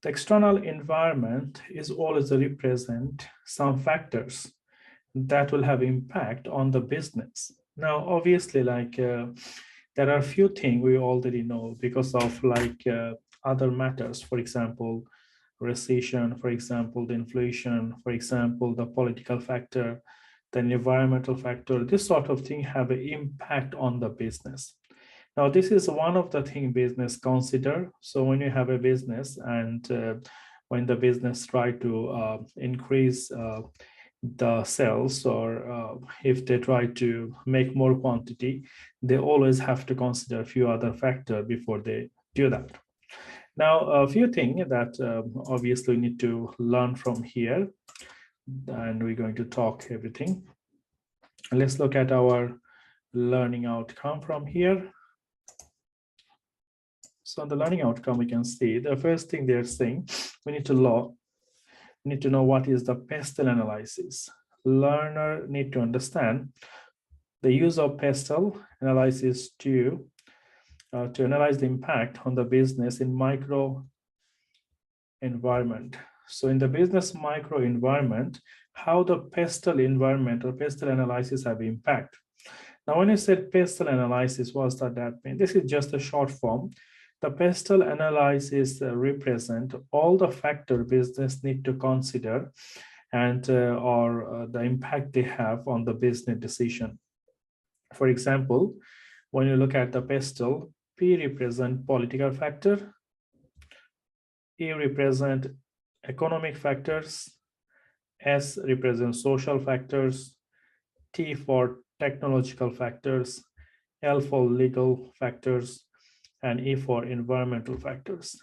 The external environment is always represent some factors that will have impact on the business. Now, obviously, there are a few things we already know because of other matters. For example, recession, for example, the inflation, for example, the political factor, the environmental factor. This sort of thing have an impact on the business. Now, this is one of the things business consider. So when you have a business and when the business try to increase the sales, or if they try to make more quantity, they always have to consider a few other factors before they do that. Now, a few things that obviously we need to learn from here, and we're going to talk everything. Let's look at our learning outcome from here. So on the learning outcome, we can see the first thing they're saying, we need to know what is the PESTEL analysis. Learner need to understand the use of PESTEL analysis to analyze the impact on the business in micro environment. So in the business micro environment, how the PESTEL environment or PESTEL analysis have impact. Now, when I said PESTEL analysis, what's that mean? This is just a short form. The PESTEL analysis represent all the factor business need to consider and or the impact they have on the business decision. For example, when you look at the PESTEL, P represent political factor, E represent economic factors, S represent social factors, T for technological factors, L for legal factors, and E for environmental factors.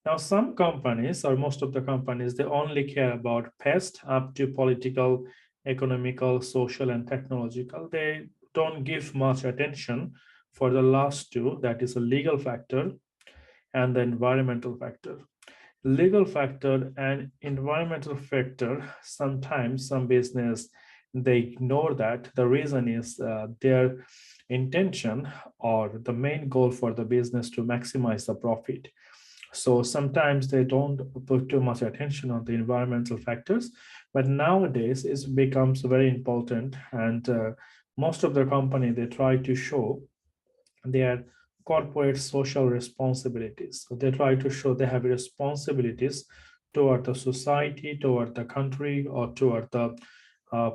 Now, some companies, or most of the companies, they only care about PEST up to political, economical, social, and technological. They don't give much attention for the last two, that is a legal factor and the environmental factor. Legal factor and environmental factor, sometimes some business, they ignore that. The reason is their intention or the main goal for the business to maximize the profit. So sometimes they don't put too much attention on the environmental factors, but nowadays it becomes very important, and most of the company, they try to show their corporate social responsibilities. So they try to show they have responsibilities toward the society, toward the country, or toward the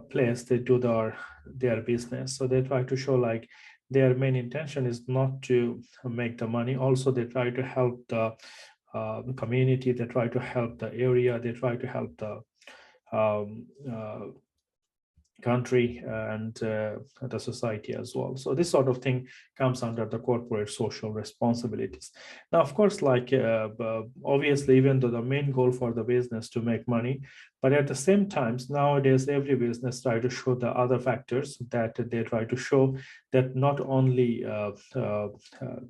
place they do their business. So they try to show like their main intention is not to make the money. Also, they try to help the community, they try to help the area, they try to help the country and the society as well. So this sort of thing comes under the corporate social responsibilities. Now, of course, obviously, even though the main goal for the business to make money, but at the same time, nowadays, every business try to show the other factors that they try to show, that not only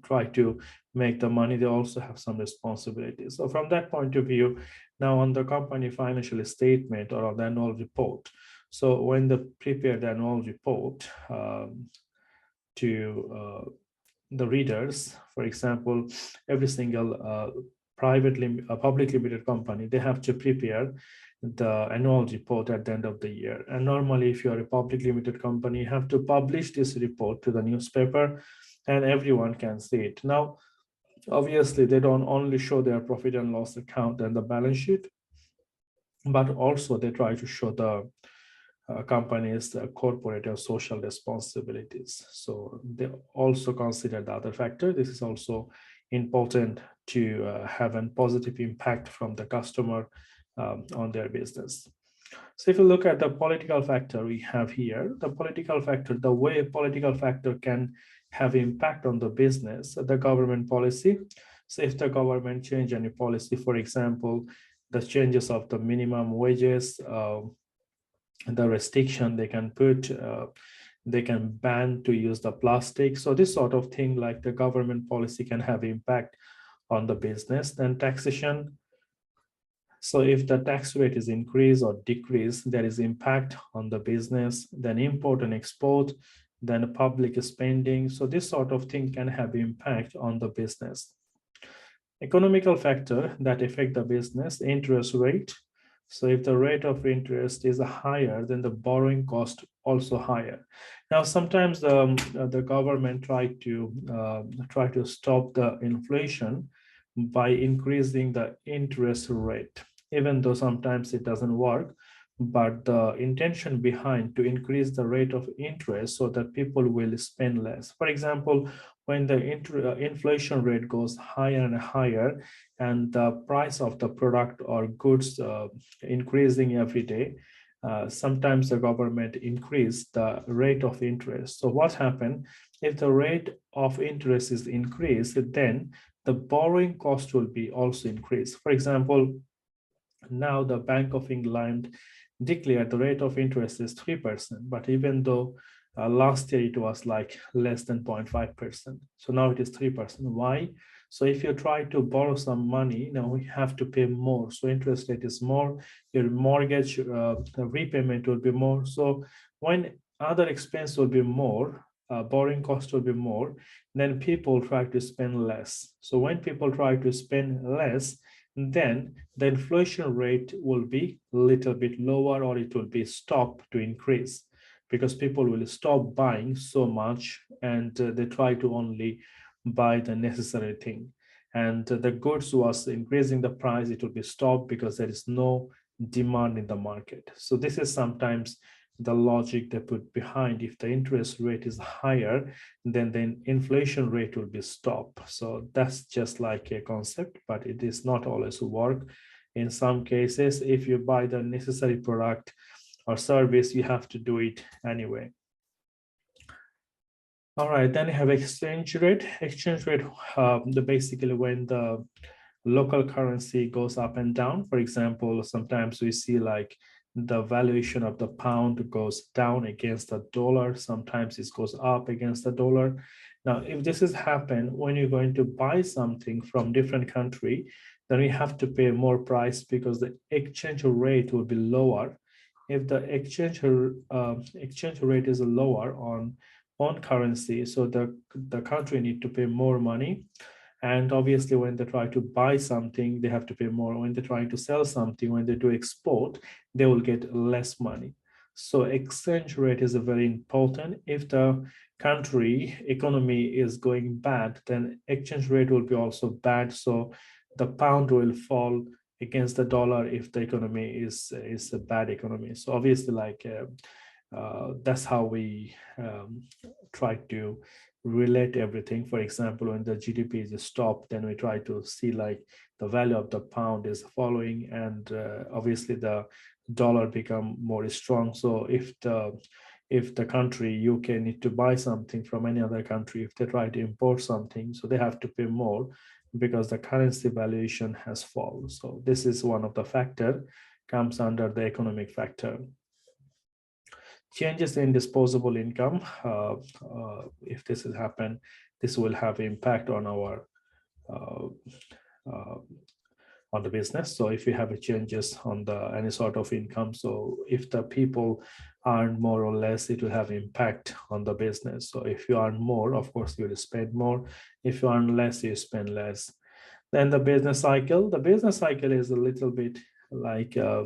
try to make the money, they also have some responsibilities. So from that point of view, now on the company financial statement or on the annual report, so when they prepare the annual report to the readers, for example, every single public limited company, they have to prepare the annual report at the end of the year. And normally, if you are a public limited company, you have to publish this report to the newspaper and everyone can see it. Now, obviously, they don't only show their profit and loss account and the balance sheet, but also they try to show the companies' corporate or social responsibilities. So they also consider the other factor. This is also important to have a positive impact from the customer on their business. So if you look at the political factor we have here, the political factor, the way a political factor can have impact on the business, the government policy. So if the government change any policy, for example, the changes of the minimum wages, the restriction they can put, they can ban to use the plastic. So this sort of thing, like the government policy, can have impact on the business. Then taxation. So if the tax rate is increased or decreased, there is impact on the business. Then import and export, then public spending. So this sort of thing can have impact on the business. Economical factor that affect the business, interest rate. So if the rate of interest is higher, then the borrowing cost also higher. Now, sometimes the government try to stop the inflation by increasing the interest rate, even though sometimes it doesn't work. But the intention behind to increase the rate of interest so that people will spend less. For example, when the inflation rate goes higher and higher, and the price of the product or goods increasing every day, sometimes the government increase the rate of interest. So what happened if the rate of interest is increased, then the borrowing cost will be also increased. For example, now the Bank of England declared the rate of interest is 3%, but even though last year it was like less than 0.5%. So now it is 3%. Why? So if you try to borrow some money, now you have to pay more. So interest rate is more, your mortgage repayment will be more. So when other expense will be more, borrowing cost will be more, then people try to spend less. So when people try to spend less, then the inflation rate will be a little bit lower, or it will be stopped to increase, because people will stop buying so much, and they try to only buy the necessary thing. And the goods was increasing the price, it will be stopped because there is no demand in the market. So this is sometimes the logic they put behind. If the interest rate is higher, then the inflation rate will be stopped. So that's just like a concept, but it is not always work. In some cases, if you buy the necessary product or service, you have to do it anyway. All right, then you have exchange rate. Exchange rate, basically when the local currency goes up and down. For example, sometimes we see like the valuation of the pound goes down against the dollar. Sometimes it goes up against the dollar. Now, if this has happened when you're going to buy something from different country, then we have to pay more price because the exchange rate will be lower. If the exchange rate is lower on currency, so the country need to pay more money. And obviously, when they try to buy something, they have to pay more. When they're trying to sell something, when they do export, they will get less money. So exchange rate is very important. If the country economy is going bad, then exchange rate will be also bad. So the pound will fall against the dollar if the economy is a bad economy. So obviously, like that's how we try to relate everything. For example, when the GDP is stopped, then we try to see like the value of the pound is following, and obviously the dollar become more strong. So if the country UK need to buy something from any other country, if they try to import something, so they have to pay more because the currency valuation has fallen. So this is one of the factor comes under the economic factor. Changes in disposable income. If this has happened, this will have impact on our uh, uh, on the business. So if you have a changes on the any sort of income, so if the people earn more or less, it will have impact on the business. So if you earn more, of course you will spend more. If you earn less, you spend less. Then the business cycle. The business cycle is a little bit like uh,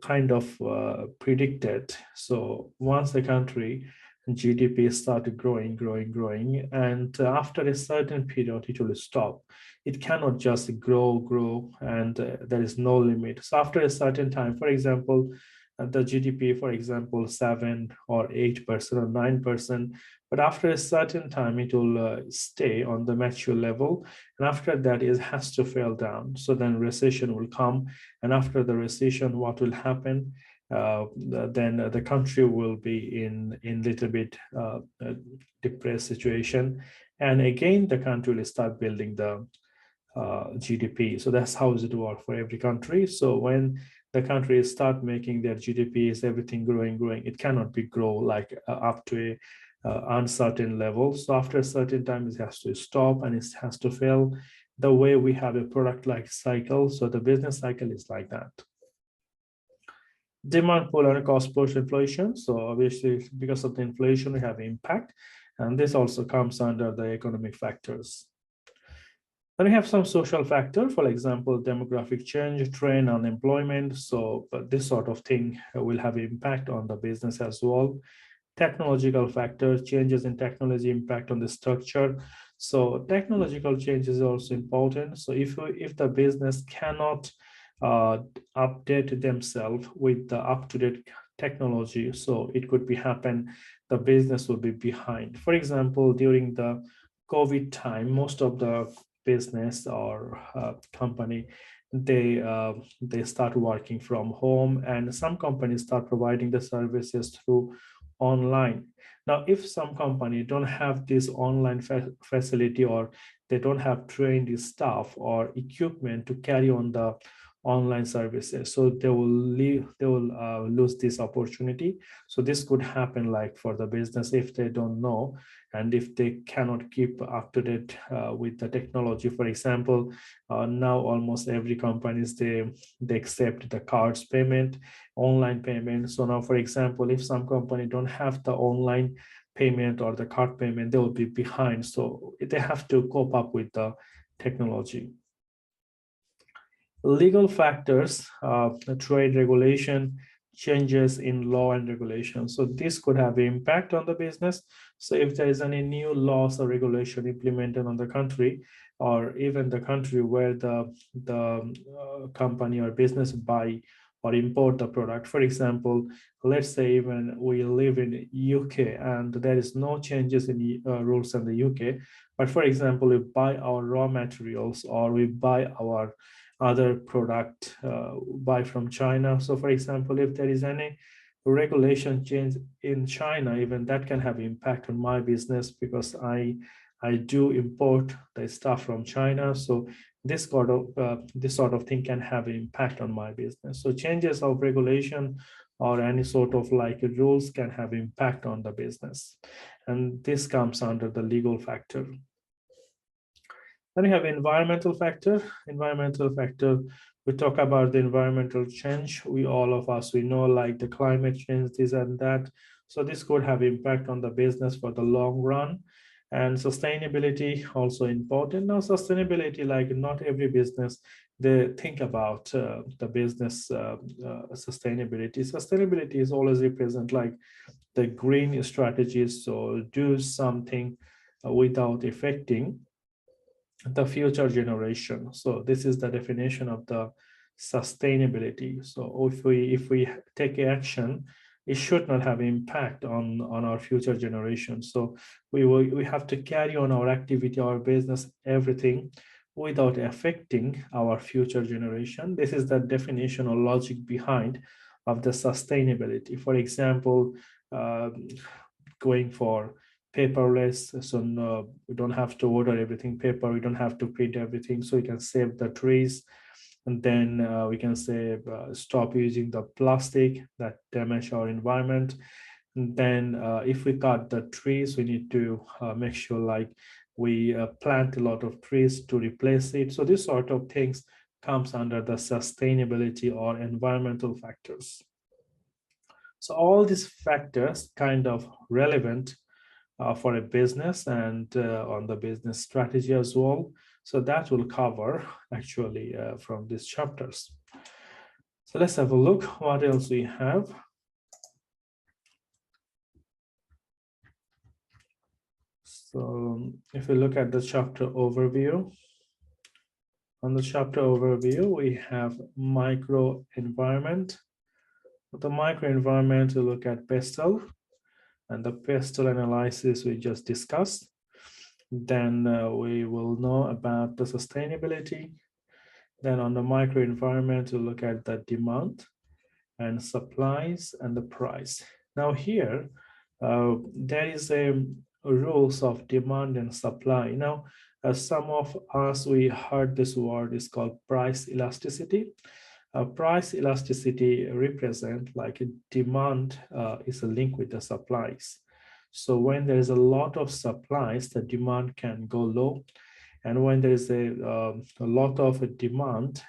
kind of predicted. So once the country GDP started growing, and after a certain period, it will stop. It cannot just grow, and there is no limit. So after a certain time, for example, the GDP, for example, 7 or 8% or 9%, but after a certain time, it will stay on the mature level, and after that, it has to fall down. So then recession will come, and after the recession, what will happen? Then the country will be in little bit depressed situation, and again the country will start building the GDP. So that's how it work for every country. So when the countries start making their GDPs, everything growing, it cannot be grow like up to a uncertain level. So after a certain time, it has to stop and it has to fail. The way we have a product like cycle, so the business cycle is like that. Demand pull and cost push inflation. So obviously, because of the inflation, we have impact, and this also comes under the economic factors. Then we have some social factor, for example, demographic change, trend, unemployment. So this sort of thing will have impact on the business as well. Technological factor, changes in technology impact on the structure. So technological change is also important. So if the business cannot update themselves with the up-to-date technology, so it could be happen, the business will be behind. For example, during the COVID time, most of the business or company, they start working from home, and some companies start providing the services through online. Now, if some company don't have this online facility, or they don't have trained staff or equipment to carry on the online services, so they will lose this opportunity. So this could happen like for the business if they don't know, and if they cannot keep up to date with the technology. For example, now almost every companies, they accept the cards payment, online payment. So now, for example, if some company don't have the online payment or the card payment, they will be behind. So they have to cope up with the technology. Legal factors, trade regulation, changes in law and regulation. So this could have impact on the business. So if there is any new laws or regulation implemented on the country, or even the country where the company or business buy or import the product. For example, let's say even we live in UK and there is no changes in rules in the UK, but for example, we buy our raw materials or we buy our other product buy from China. So for example, if there is any regulation change in China, even that can have impact on my business, because I do import the stuff from China. So this sort of thing can have an impact on my business. So changes of regulation or any sort of like rules can have impact on the business, and this comes under the legal factor. Then we have environmental factor. Environmental factor, we talk about the environmental change. All of us, we know like the climate change, this and that. So this could have impact on the business for the long run. And sustainability also important. Now, sustainability, like not every business, they think about the business sustainability. Sustainability is always represent like the green strategies. So do something without affecting the future generation. So this is the definition of the sustainability. So if we take action, it should not have impact on our future generations. So we have to carry on our activity, our business, everything without affecting our future generation. This is the definition or logic behind of the sustainability. For example, going for paperless, so no, we don't have to order everything paper, we don't have to print everything, so we can save the trees. And then we can save, stop using the plastic that damage our environment. And then if we cut the trees, we need to make sure like we plant a lot of trees to replace it. So this sort of things comes under the sustainability or environmental factors. So all these factors kind of relevant for a business and on the business strategy as well. So that will cover actually from these chapters. So let's have a look what else we have. So if we look at the chapter overview, on the chapter overview, we have micro environment. The micro environment, we look at PESTEL, and the PESTEL analysis we just discussed. Then we will know about the sustainability. Then on the micro environment, we look at the demand and supplies and the price. Now here, there is a rules of demand and supply. Now, some of us, we heard this word is called price elasticity. Price elasticity represent like a demand is a link with the supplies. So when there is a lot of supplies, the demand can go low. And when there is a lot of demand,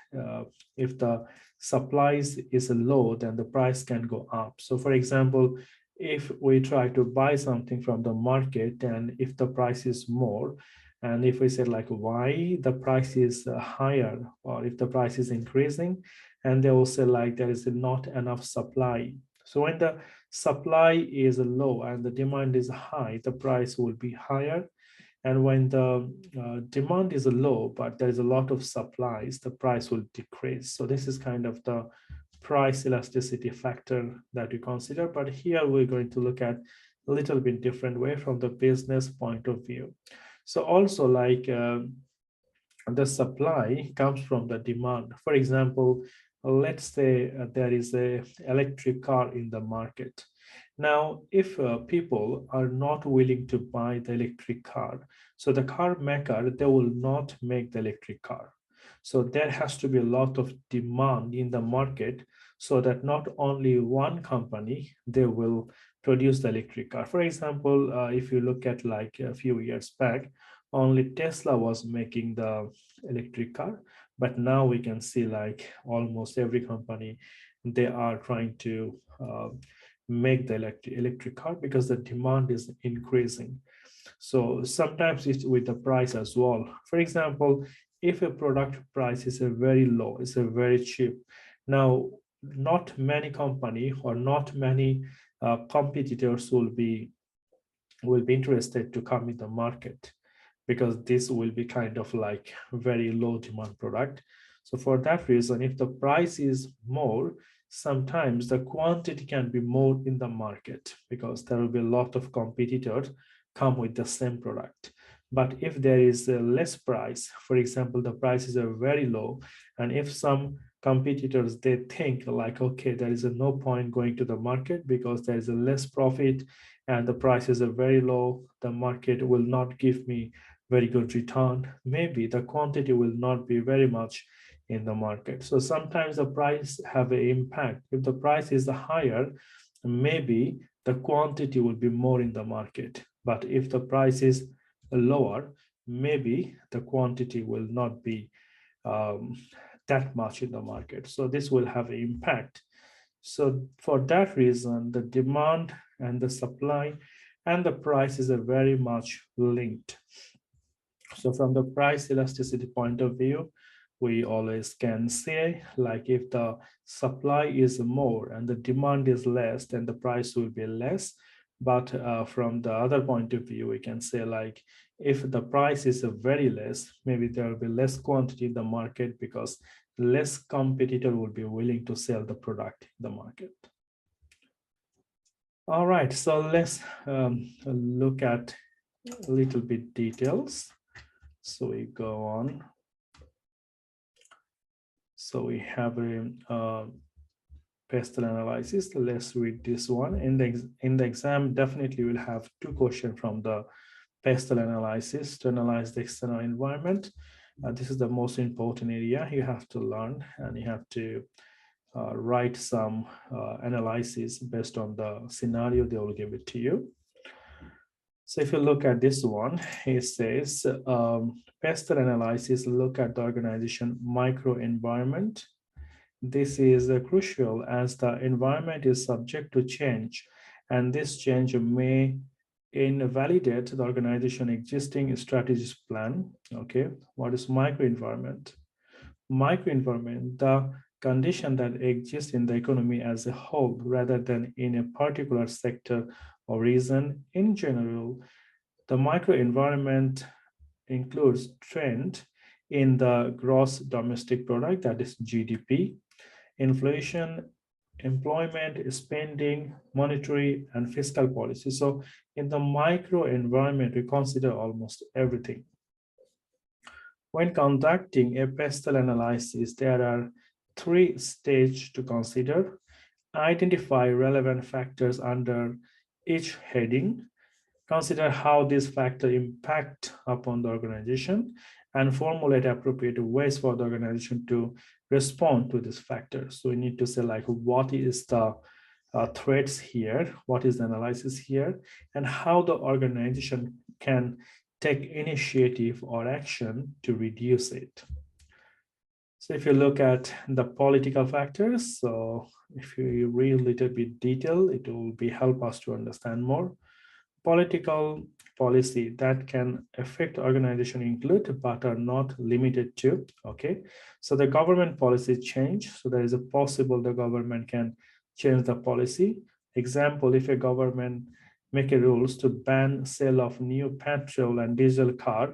if the supplies is low, then the price can go up. So for example, if we try to buy something from the market, and if the price is more, And if we say like why the price is higher, or if the price is increasing, and they will say like there is not enough supply. So when the supply is low and the demand is high, the price will be higher. And when the demand is low, but there is a lot of supplies, the price will decrease. So this is kind of the price elasticity factor that we consider. But here we're going to look at a little bit different way from the business point of view. So also like the supply comes from the demand. For example, let's say there is a electric car in the market. Now, if people are not willing to buy the electric car, so the car maker, they will not make the electric car. So there has to be a lot of demand in the market so that not only one company, they will produce the electric car. For example, if you look at like a few years back, only Tesla was making the electric car, but now we can see like almost every company, they are trying to make the electric car because the demand is increasing. So sometimes it's with the price as well. For example, if a product price is a very low, it's a very cheap. Now, not many company or not many competitors will be interested to come in the market, because this will be kind of like very low demand product. So for that reason, if the price is more, sometimes the quantity can be more in the market because there will be a lot of competitors come with the same product. But if there is a less price, for example, the prices are very low, and if some competitors, they think like, okay, there is no point going to the market because there is a less profit and the prices are very low, the market will not give me very good return, maybe the quantity will not be very much in the market. So sometimes the price have an impact. If the price is higher, maybe the quantity will be more in the market. But if the price is lower, maybe the quantity will not be that much in the market. So this will have an impact. So for that reason, the demand and the supply and the prices are very much linked. So from the price elasticity point of view, we always can say like if the supply is more and the demand is less, then the price will be less. But from the other point of view, we can say like if the price is very less, maybe there will be less quantity in the market because less competitor will be willing to sell the product in the market. All right, so let's look at a little bit details. So we go on. So we have a PESTEL analysis. Let's read this one. In the exam, definitely we'll have two questions from the PESTEL analysis to analyze the external environment. This is the most important area you have to learn, and you have to write some analysis based on the scenario they will give it to you. So if you look at this one, it says PESTEL analysis look at the organization microenvironment. This is crucial as the environment is subject to change, and this change may invalidate the organization existing strategies plan. Okay, what is microenvironment? Microenvironment, the condition that exists in the economy as a whole rather than in a particular sector or region. In general, the microenvironment includes trend in the gross domestic product, that is GDP, inflation, employment, spending, monetary and fiscal policy. So in the micro environment, we consider almost everything. When conducting a PESTEL analysis, there are three stages to consider. Identify relevant factors under each heading. Consider how these factors impact upon the organization, and formulate appropriate ways for the organization to respond to these factors. So we need to say like, what is the threats here, what is the analysis here, and how the organization can take initiative or action to reduce it. So if you look at the political factors, so if you read a little bit detail, it will be help us to understand more. Political policy that can affect organization include but are not limited to. Okay, so the government policy change. So there is a possible the government can change the policy. Example, if a government make a rules to ban sale of new petrol and diesel car,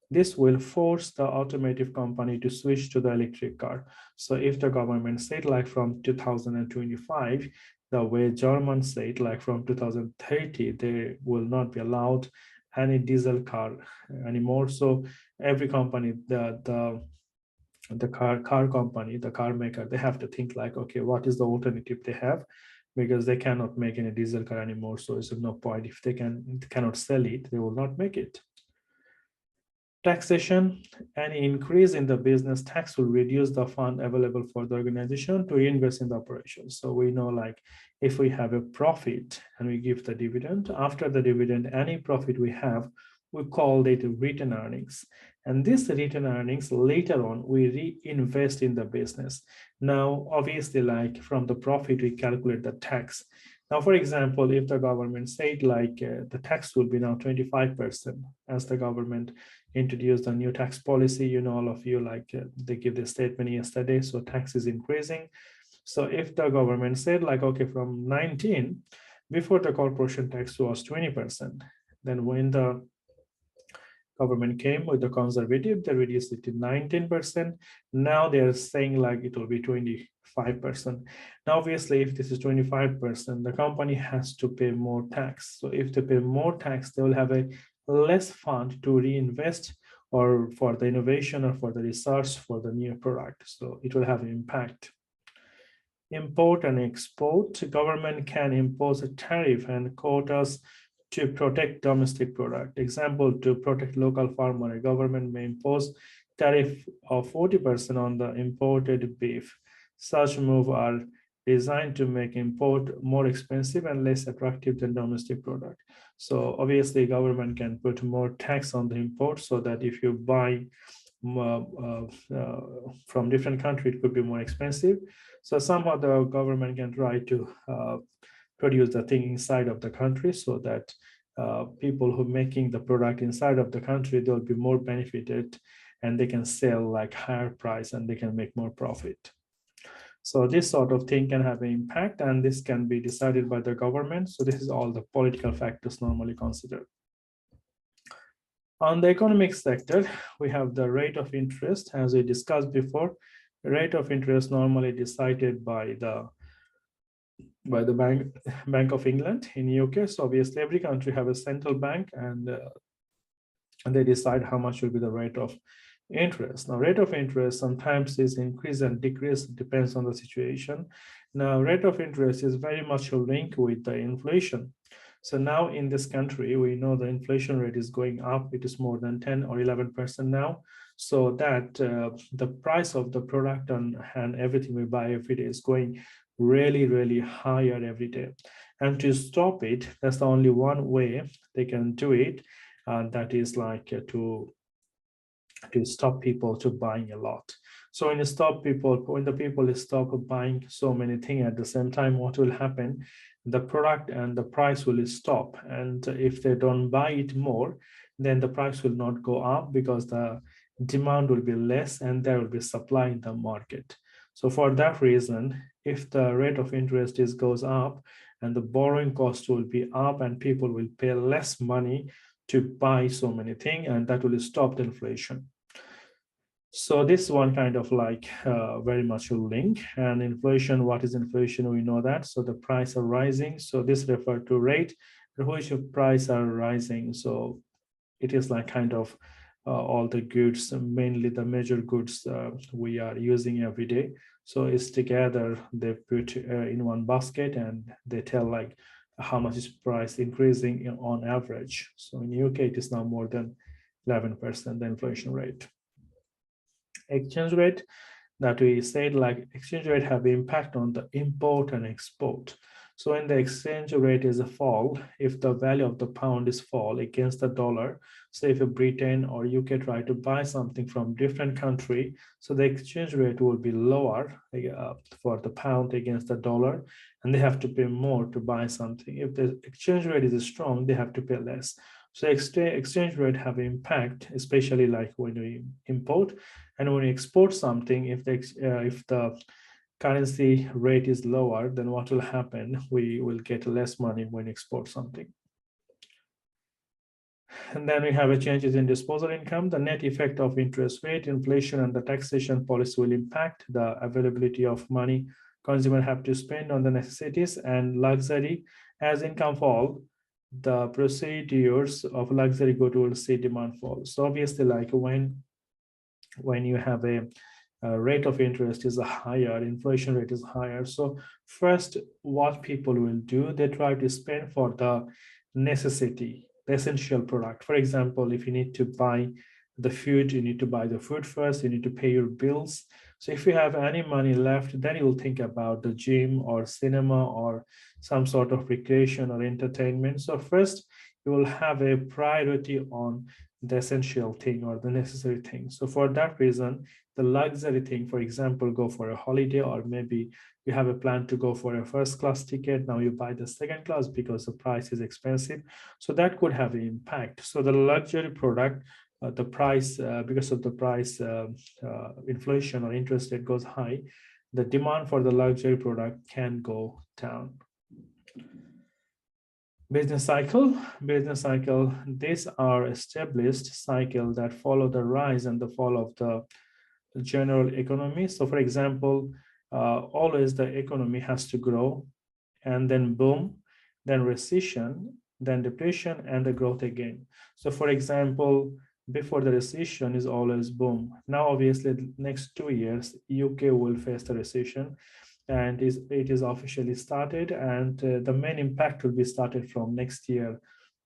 this will force the automotive company to switch to the electric car. So if the government said like from 2025, the way Germans said like from 2030, they will not be allowed any diesel car anymore. So every company, the car company, the car maker, they have to think like, okay, what is the alternative they have? Because they cannot make any diesel car anymore. So it's no point if they cannot sell it, they will not make it. Taxation, any increase in the business tax will reduce the fund available for the organization to reinvest in the operations. So we know like if we have a profit and we give the dividend, after the dividend, any profit we have, we call it return earnings. And this return earnings later on, we reinvest in the business. Now, obviously, like from the profit, we calculate the tax. Now, for example, if the government said like the tax will be now 25%, as the government introduced a new tax policy, you know, all of you like they give the statement yesterday, so tax is increasing. So if the government said like, okay, from 19, before the corporation tax was 20%, then when the government came with the conservative, they reduced it to 19%. Now they're saying like it will be 25%. Now, obviously, if this is 25%, the company has to pay more tax. So if they pay more tax, they will have a less fund to reinvest or for the innovation or for the research for the new product. So it will have an impact. Import and export, government can impose a tariff and quotas to protect domestic product. Example, to protect local farmer, a government may impose tariff of 40% on the imported beef. Such moves are designed to make import more expensive and less attractive than domestic product. So obviously government can put more tax on the import so that if you buy from different country, it could be more expensive. So somehow the government can try to produce the thing inside of the country so that people who are making the product inside of the country, they'll be more benefited and they can sell like higher price and they can make more profit. So this sort of thing can have an impact and this can be decided by the government. So this is all the political factors normally considered. On the economic sector, we have the rate of interest. As we discussed before, the rate of interest normally decided by the Bank of England in UK. So obviously every country have a central bank and they decide how much will be the rate of interest. Now, rate of interest sometimes is increase and decrease, depends on the situation. Now, rate of interest is very much linked with the inflation. So now in this country, we know the inflation rate is going up. It is more than 10 or 11% now. So that the price of the product and everything we buy every day is going really, really higher every day. And to stop it, that's the only one way they can do it. That is like to stop people to buying a lot. So when the people stop buying so many things at the same time, what will happen? The product and the price will stop. And if they don't buy it more, then the price will not go up because the demand will be less and there will be supply in the market. So for that reason, if the rate of interest goes up and the borrowing cost will be up and people will pay less money to buy so many things, and that will stop the inflation. So this one kind of like very much a link. And inflation, what is inflation? We know that. So the price are rising. So this refer to rate, which price are rising. So it is like kind of all the goods, mainly the major goods we are using every day. So it's together, they put in one basket and they tell like how much is price increasing on average. So in UK, it is now more than 11% the inflation rate. Exchange rate, that we said like exchange rate have impact on the import and export. So when the exchange rate is a fall, if the value of the pound is fall against the dollar, say if Britain or UK try to buy something from different country, so the exchange rate will be lower for the pound against the dollar, and they have to pay more to buy something. If the exchange rate is strong, they have to pay less. So exchange rate have impact, especially like when we import and when we export something. If the currency rate is lower, then what will happen? We will get less money when we export something. And then we have a changes in disposable income. The net effect of interest rate, inflation, and the taxation policy will impact the availability of money consumers have to spend on the necessities and luxury. As income fall, the procedures of luxury good will see demand fall. So obviously, like when you have a rate of interest is higher, inflation rate is higher. So first, what people will do, they try to spend for the necessity, the essential product. For example, if you need to buy the food, you need to buy the food first, you need to pay your bills. So if you have any money left, then you will think about the gym or cinema or some sort of recreation or entertainment. So first, you will have a priority on the essential thing or the necessary thing. So for that reason, the luxury thing, for example, go for a holiday, or maybe you have a plan to go for a first class ticket. Now you buy the second class because the price is expensive. So that could have an impact. So the luxury product, the price, because of the price inflation or interest rate goes high, the demand for the luxury product can go down. Business cycle, these are established cycles that follow the rise and the fall of the general economy. So for example, always the economy has to grow, and then boom, then recession, then depression, and the growth again. So for example, before the recession is always boom. Now obviously the next 2 years UK will face the recession, and it is officially started, and the main impact will be started from next year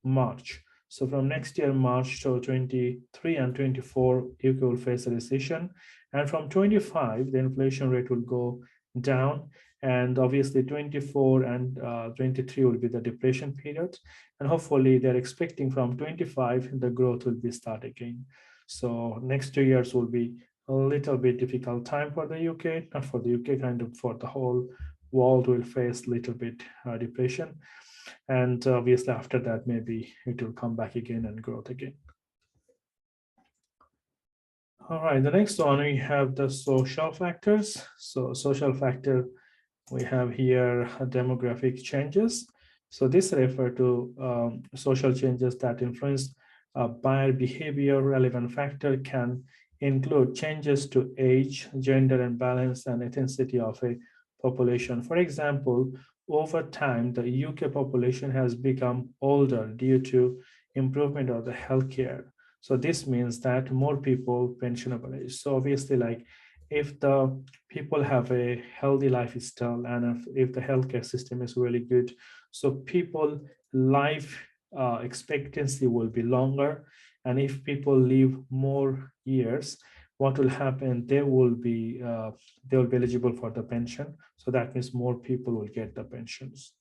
March. So from next year March to 23 and 24, UK will face a recession, and from 25 the inflation rate will go down, and obviously 24 and 23 will be the depression period, and hopefully they're expecting from 25 the growth will be start again. So next 2 years will be a little bit difficult time for the UK, not for the UK, kind of for the whole world will face a little bit depression. And obviously after that, maybe it will come back again and growth again. All right, the next one, we have the social factors. So social factor, we have here demographic changes. So this refer to social changes that influence buyer behavior. Relevant factor can include changes to age, gender imbalance, and ethnicity of a population. For example, over time, the UK population has become older due to improvement of the healthcare. So this means that more people pensionable age. So obviously, like if the people have a healthy lifestyle, and if the healthcare system is really good, so people life expectancy will be longer, and if people live more years, what will happen? They will be eligible for the pension. So that means more people will get the pensions.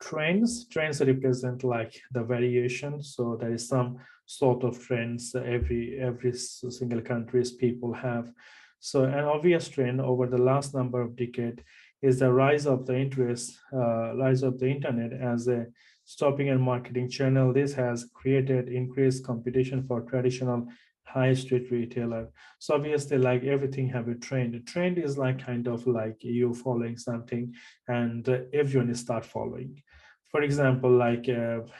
Trends represent like the variation. So there is some sort of trends every single country's people have. So an obvious trend over the last number of decades is the rise of the internet as a shopping and marketing channel. This has created increased competition for traditional high street retailer. So obviously, like everything have a trend. A trend is like kind of like you following something, and everyone is start following. For example, like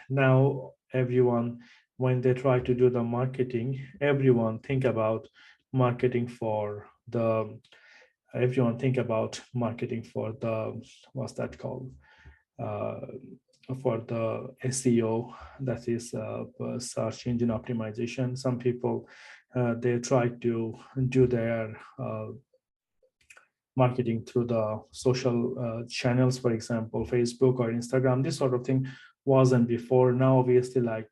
now everyone, when they try to do the marketing, everyone think about marketing for the what's that called, uh, for the SEO, that is search engine optimization. Some people they try to do their marketing through the social channels, for example, Facebook or Instagram. This sort of thing wasn't before. Now, obviously, like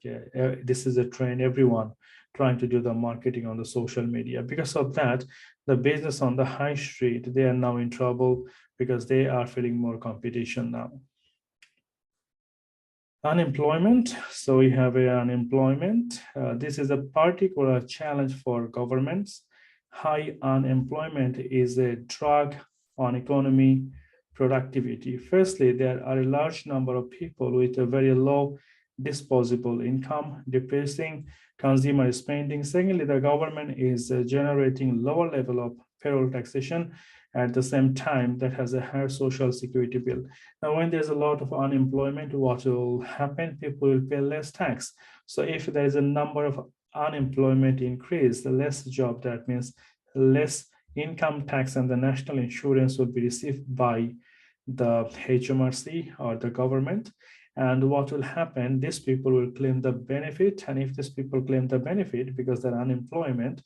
this is a trend. Everyone trying to do the marketing on the social media. Because of that, the business on the high street, they are now in trouble because they are feeling more competition now. Unemployment. So we have unemployment. This is a particular challenge for governments. High unemployment is a drag on economy productivity. Firstly, there are a large number of people with a very low disposable income, depressing consumer spending. Secondly, the government is generating lower level of payroll taxation at the same time that has a higher social security bill. Now, when there's a lot of unemployment, what will happen? People will pay less tax. So if there is a number of unemployment increase, the less job, that means less income tax and the national insurance will be received by the HMRC or the government. And what will happen, these people will claim the benefit. And if these people claim the benefit because they're unemployed,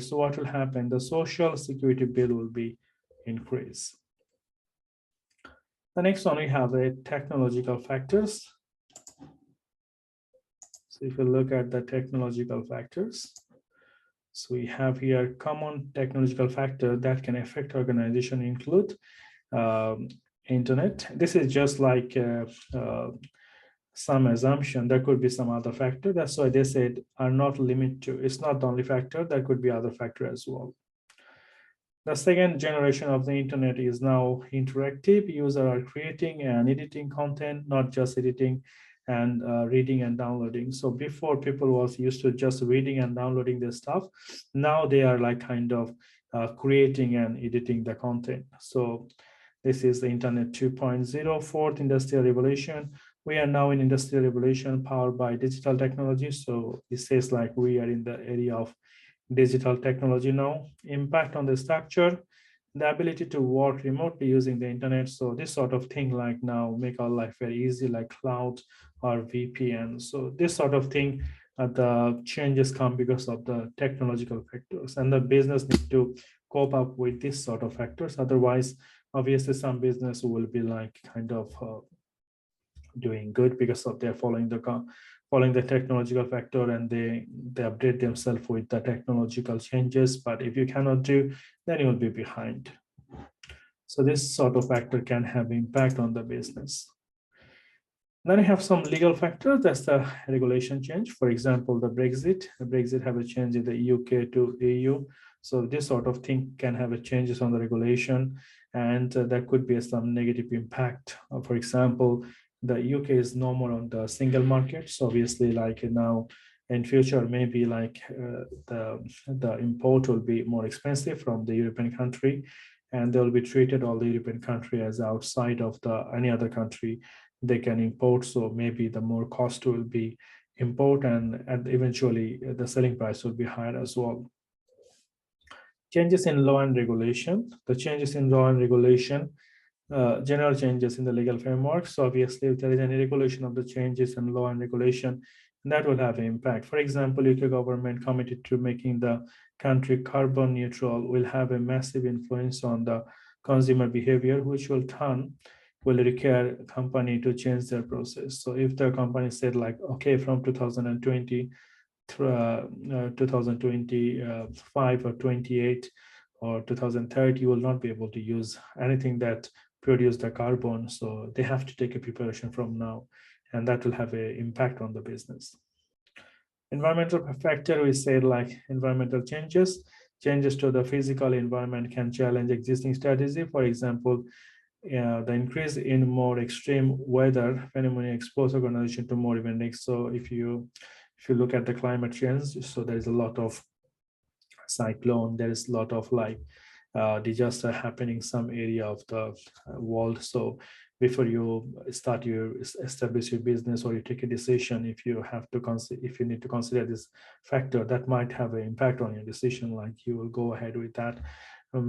so what will happen? The social security bill will be increased. The next one, we have the technological factors. So if you look at the technological factors, so we have here common technological factor that can affect organization include internet. This is just like some assumption. There could be some other factor. That's why they said are not limited to. It's not the only factor. There could be other factor as well. The second generation of the internet is now interactive. Users are creating and editing content, not just editing and reading and downloading. So before, people was used to just reading and downloading the stuff. Now they are like kind of creating and editing the content. So this is the Internet 2.0, fourth industrial revolution. We are now in industrial revolution powered by digital technology. So it says like we are in the area of digital technology now. Impact on the structure, the ability to work remotely using the internet. So this sort of thing like now make our life very easy, like cloud or VPN. So this sort of thing, the changes come because of the technological factors, and the business need to cope up with this sort of factors. Otherwise, obviously some business will be like kind of doing good because of they're following the technological factor, and they update themselves with the technological changes. But if you cannot do, then you will be behind. So this sort of factor can have impact on the business. Then you have some legal factors. That's the regulation change. For example, the Brexit have a change in the UK to EU. So this sort of thing can have a changes on the regulation, and there could be some negative impact. For example, the UK is no more on the single market. So obviously, like now in future, maybe like the import will be more expensive from the European country, and they'll be treated all the European country as outside of the any other country they can import. So maybe the more cost will be import, and eventually the selling price will be higher as well. Changes in law and regulation. The changes in law and regulation, general changes in the legal framework. So obviously, if there is any regulation of the changes in law and regulation, that will have an impact. For example, UK government committed to making the country carbon neutral will have a massive influence on the consumer behavior, which will require a company to change their process. So if the company said like, okay, from 2020 2025 or 28 or 2030, you will not be able to use anything that produce the carbon. So they have to take a preparation from now, and that will have an impact on the business. Environmental factor, we said like environmental changes to the physical environment can challenge existing strategy. For example, the increase in more extreme weather phenomena expose organization to more event risks. So if you look at the climate change, so there is a lot of cyclone, there is a lot of like disaster happening some area of the world. So before you establish your business or you take a decision, if you need to consider this factor, that might have an impact on your decision, like you will go ahead with that.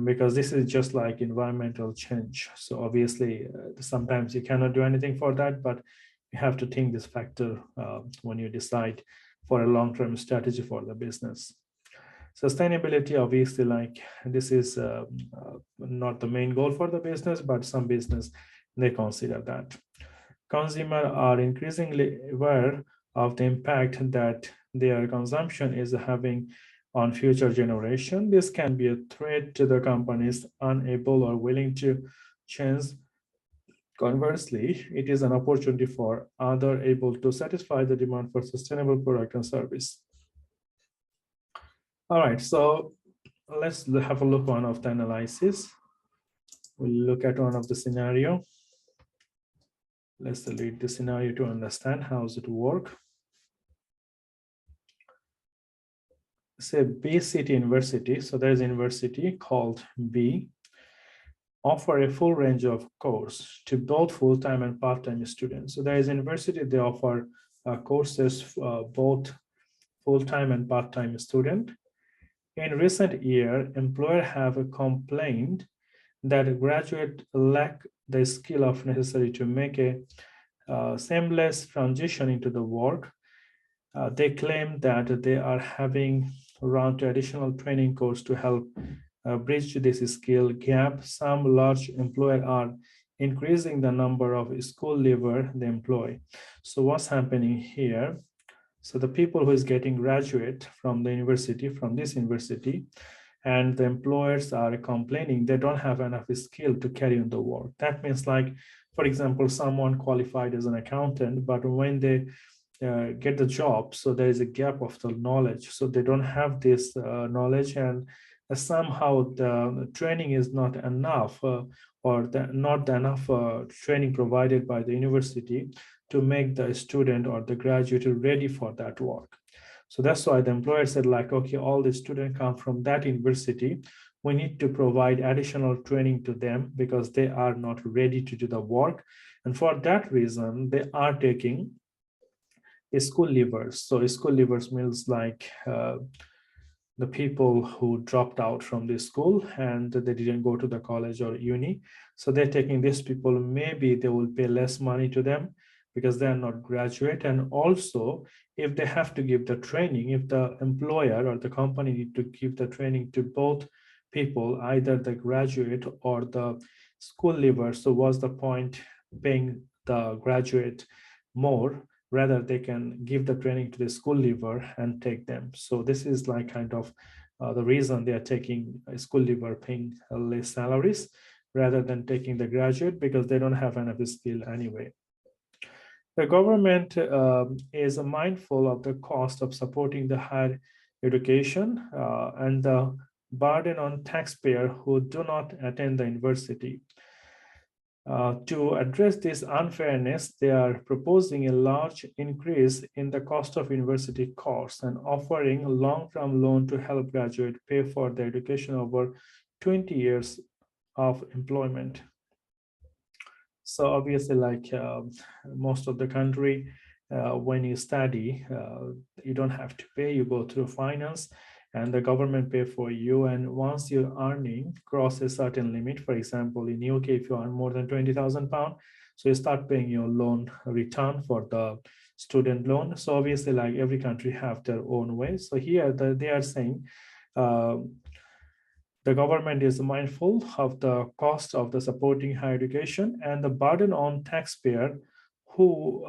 Because this is just like environmental change. So obviously, sometimes you cannot do anything for that, but you have to think this factor when you decide for a long-term strategy for the business. Sustainability, obviously, like this is not the main goal for the business, but some business, they consider that. Consumers are increasingly aware of the impact that their consumption is having on future generation. This can be a threat to the companies unable or willing to change. Conversely, it is an opportunity for others able to satisfy the demand for sustainable product and service. All right, so let's have a look at one of the analysis. We'll look at one of the scenario. Let's read the scenario to understand how does it work. Say B City University. So there's a university called B, offer a full range of course to both full-time and part-time students. So there is a university, they offer courses both full-time and part-time student. In recent year, employer have complained that graduate lack the skill of necessary to make a seamless transition into the work. They claim that they are having run to additional training course to help bridge this skill gap. Some large employers are increasing the number of school leaver they employ. So what's happening here? So the people who is getting graduate from the university, from this university, and the employers are complaining they don't have enough skill to carry on the work. That means, like, for example, someone qualified as an accountant, but when they get the job, so there is a gap of the knowledge, so they don't have this knowledge, and somehow the training is not enough, or not enough training provided by the university to make the student or the graduate ready for that work. So that's why the employer said, like, okay, all the students come from that university, we need to provide additional training to them because they are not ready to do the work, and for that reason they are taking school leavers. So school leavers means like the people who dropped out from the school and they didn't go to the college or uni. So they're taking these people, maybe they will pay less money to them because they are not graduate. And also, if they have to give the training, if the employer or the company need to give the training to both people, either the graduate or the school leaver, so what's the point paying the graduate more? Rather, they can give the training to the school leaver and take them. So this is like kind of the reason they are taking a school leaver paying less salaries rather than taking the graduate, because they don't have enough skill anyway. The government is mindful of the cost of supporting the higher education and the burden on taxpayers who do not attend the university. To address this unfairness, they are proposing a large increase in the cost of university course and offering a long-term loan to help graduates pay for their education over 20 years of employment. So obviously, like most of the country, when you study, you don't have to pay, you go through finance and the government pay for you. And once your earning cross a certain limit, for example, in UK, if you earn more than £20,000, so you start paying your loan return for the student loan. So obviously, like every country have their own way. So here they are saying the government is mindful of the cost of the supporting higher education and the burden on taxpayer who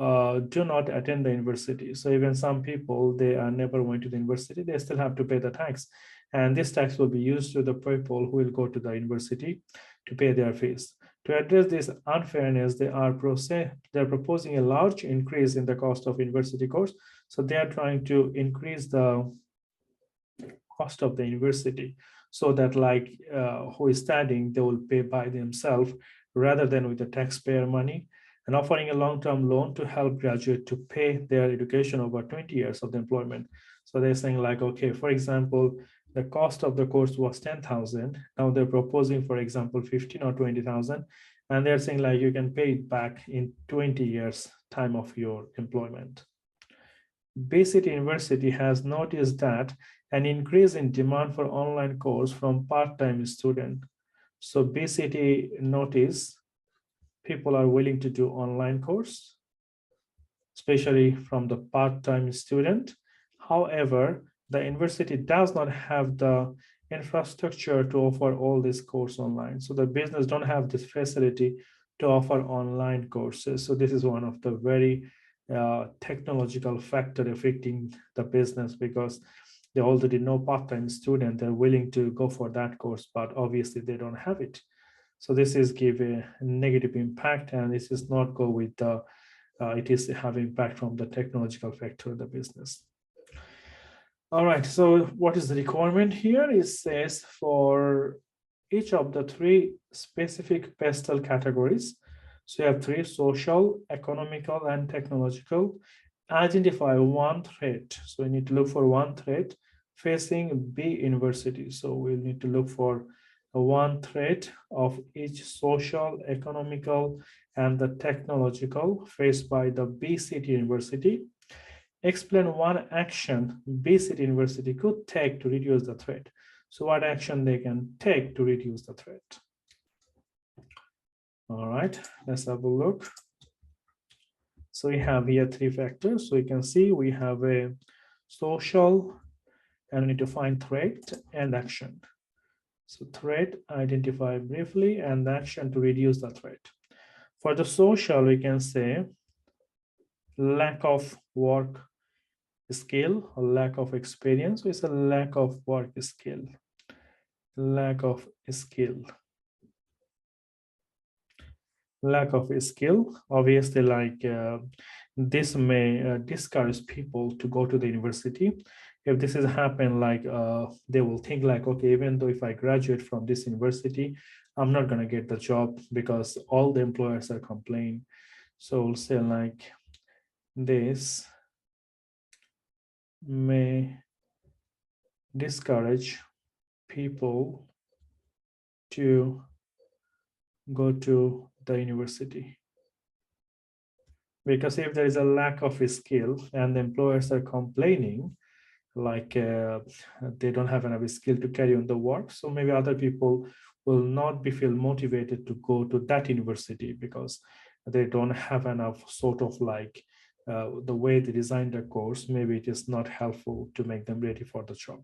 do not attend the university. So even some people, they are never went to the university, they still have to pay the tax. And this tax will be used to the people who will go to the university to pay their fees. To address this unfairness, they're proposing a large increase in the cost of university course. So they are trying to increase the cost of the university so that, like, who is studying, they will pay by themselves rather than with the taxpayer money, and offering a long-term loan to help graduate to pay their education over 20 years of the employment. So they're saying, like, okay, for example, the cost of the course was 10,000. Now they're proposing, for example, 15 or 20,000, and they're saying, like, you can pay it back in 20 years time of your employment. Bay City University has noticed that an increase in demand for online course from part-time students. So Bay City noticed people are willing to do online course, especially from the part-time student. However, the university does not have the infrastructure to offer all this course online. So the business don't have this facility to offer online courses. So this is one of the very technological factor affecting the business, because they already know part-time student, they're willing to go for that course, but obviously they don't have it. So this is give a negative impact, and this is not go with the it is have impact from the technological factor of the business. All right, so what is the requirement here? It says for each of the three specific PESTEL categories, So you have three: social, economical, and technological. Identify one threat. So we need to look for one threat facing B university. So we'll need to look for one threat of each: social, economical, and the technological faced by the B city university. Explain one action B city university could take to reduce the threat. So what action they can take to reduce the threat? All right, let's have a look. So we have here three factors. So you can see we have a social, and we need to find threat and action. So threat, identify briefly, and action to reduce the threat. For the social, we can say lack of work skill or lack of experience. So it's a lack of work skill, lack of skill. Lack of skill, obviously, like this may discourage people to go to the university. If this has happened, like they will think like, okay, even though if I graduate from this university, I'm not going to get the job because all the employers are complaining. So we'll say like this may discourage people to go to the university. Because if there is a lack of a skill and the employers are complaining, like they don't have enough skill to carry on the work, so maybe other people will not be feel motivated to go to that university because they don't have enough sort of like the way they design the course, maybe it is not helpful to make them ready for the job.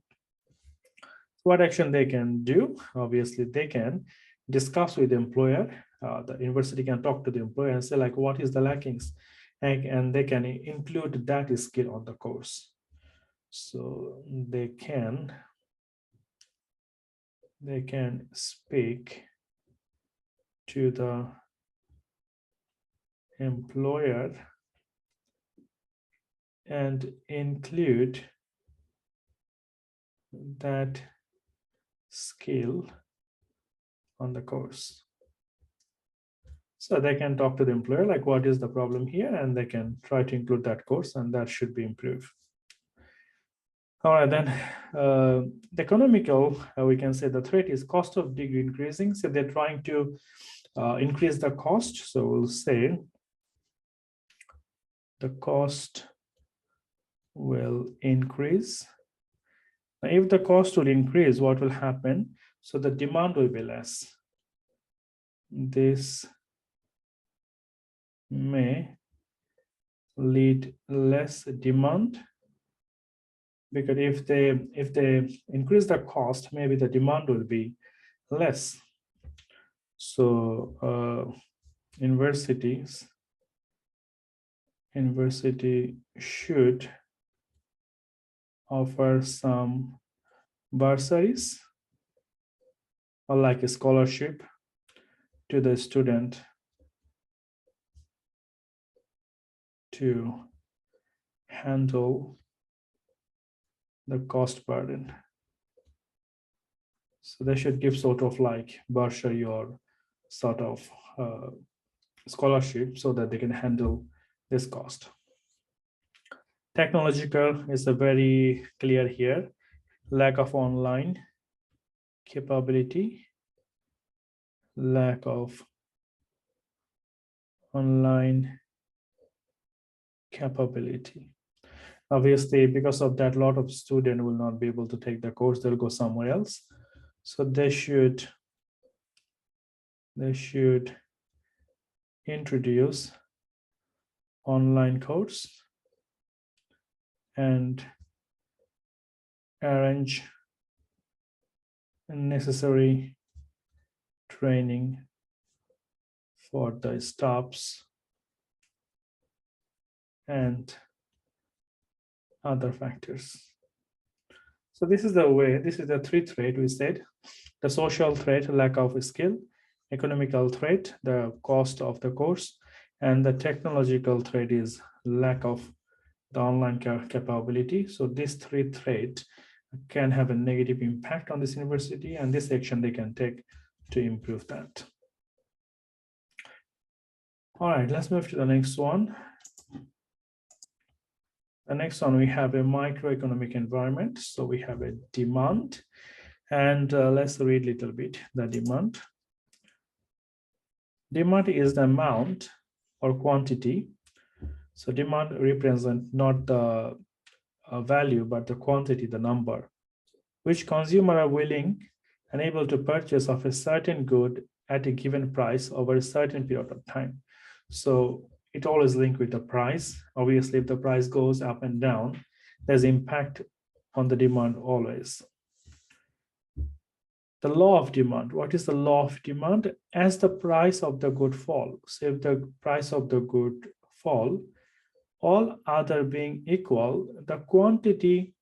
What action they can do? Obviously, they can discuss with the employer. The university can talk to the employer and say like, what is the lackings? And they can include that skill on the course. So they can speak to the employer and include that skill on the course. So they can talk to the employer like, what is the problem here? And they can try to include that course, and that should be improved. All right, then the economical, we can say the threat is cost of degree increasing. So they're trying to increase the cost. So we'll say the cost will increase. Now, if the cost will increase, what will happen? So the demand will be less. This may lead less demand, because if they increase the cost, maybe the demand will be less. So university should offer some bursaries or like a scholarship to the student to handle the cost burden. So they should give sort of like bursary or sort of scholarship so that they can handle this cost. Technological is a very clear here. Lack of online capability, lack of online capability. Obviously, because of that, a lot of students will not be able to take the course, they'll go somewhere else. So they should introduce online course and arrange necessary training for the staffs and other factors. So this is the way, this is the three threat we said: the social threat, lack of skill; economical threat, the cost of the course; and the technological threat is lack of the online capability. So these three threats can have a negative impact on this university, and this action they can take to improve that. All right, let's move to the next one. The next one, we have a microeconomic environment. So we have a demand, and let's read a little bit the demand. Demand is the amount or quantity. So demand represents not the value, but the quantity, the number, which consumers are willing and able to purchase of a certain good at a given price over a certain period of time. So it always linked with the price. Obviously, if the price goes up and down, there's impact on the demand always. The law of demand. What is the law of demand? As the price of the good falls, so if the price of the good fall, all other being equal, the quantity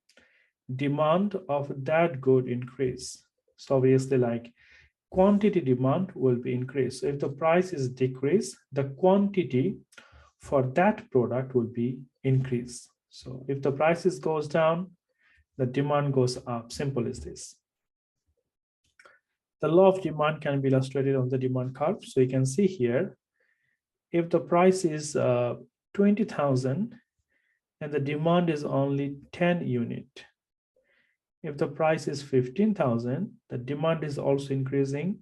demand of that good increase. So obviously, like quantity demand will be increased. So if the price is decreased, the quantity for that product will be increased. So if the prices goes down, the demand goes up. Simple as this. The law of demand can be illustrated on the demand curve. So you can see here, if the price is 20,000 and the demand is only 10 unit. If the price is 15,000, the demand is also increasing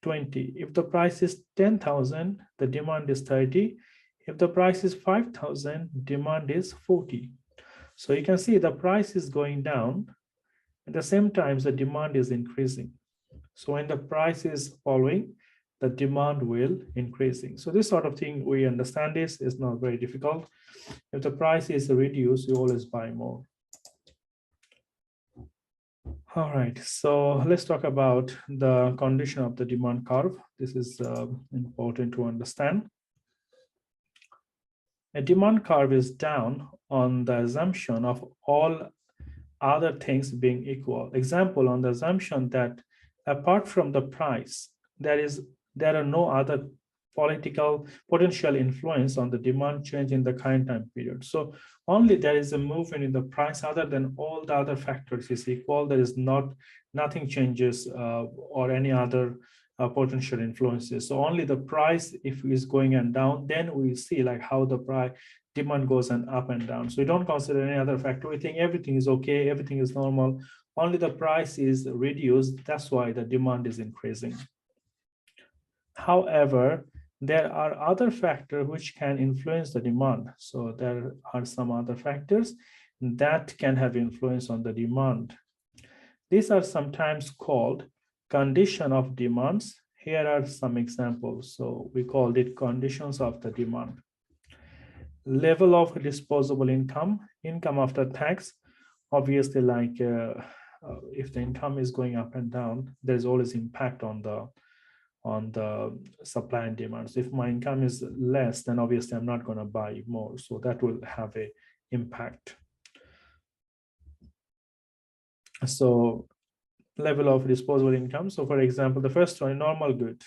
20. If the price is 10,000, the demand is 30. If the price is 5,000, demand is 40. So you can see the price is going down. At the same time, the demand is increasing. So when the price is falling, the demand will increasing. So this sort of thing, we understand this is not very difficult. If the price is reduced, you always buy more. All right, so let's talk about the condition of the demand curve. This is important to understand. A demand curve is down on the assumption of all other things being equal. Example, on the assumption that apart from the price, there are no other potential influence on the demand change in the current time period. So only there is a movement in the price other than all the other factors is equal. There is nothing changes or any other potential influences. So only the price, if is going and down, then we see like how the price demand goes and up and down. So we don't consider any other factor. We think everything is okay, everything is normal. Only the price is reduced. That's why the demand is increasing. However, there are other factors which can influence the demand. So there are some other factors that can have influence on the demand. These are sometimes called condition of demands. Here are some examples. So we called it conditions of the demand. Level of disposable income, income after tax. Obviously, like if the income is going up and down, there's always impact on the supply and demand. So if my income is less, then obviously I'm not going to buy more. So that will have a impact. So level of disposable income. So for example, the first one, normal good,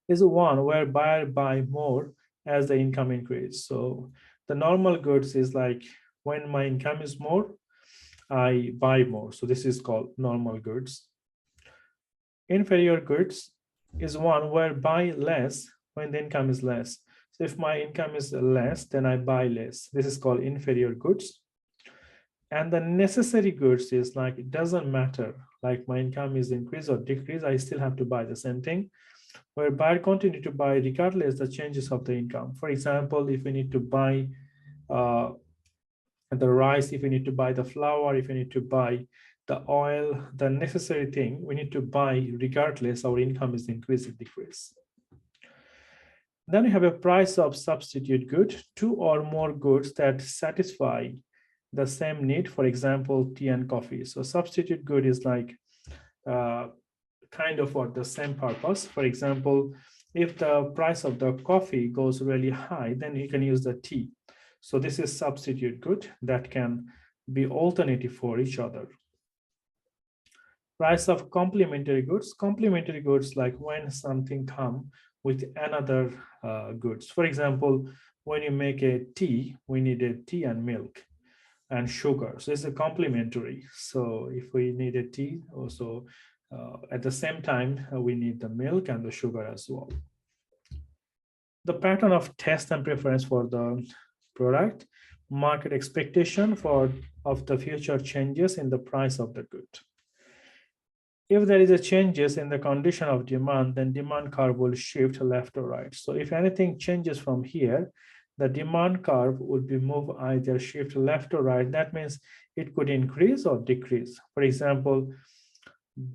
is one where buyer buy more as the income increase. So the normal goods is like when my income is more, I buy more. So this is called normal goods. Inferior goods is one where buy less when the income is less. So if my income is less, then I buy less. This is called inferior goods. And the necessary goods is like, it doesn't matter, like my income is increase or decrease, I still have to buy the same thing, where buyer continue to buy regardless the changes of the income. For example, if we need to buy the rice, if we need to buy the flour, if we need to buy the oil, the necessary thing, we need to buy regardless our income is increase or decrease. Then we have a price of substitute good, two or more goods that satisfy the same need, for example, tea and coffee. So substitute good is like kind of for the same purpose. For example, if the price of the coffee goes really high, then you can use the tea. So this is substitute good that can be alternative for each other. Price of complementary goods. Complementary goods like when something come with another goods. For example, when you make a tea, we need a tea and milk and sugar. So it's a complementary. So if we need a tea, also at the same time, we need the milk and the sugar as well. the pattern of taste and preference for the product, market expectation of the future changes in the price of the good. If there is a changes in the condition of demand, then demand curve will shift left or right. So if anything changes from here, the demand curve would be move either shift left or right. That means it could increase or decrease. For example,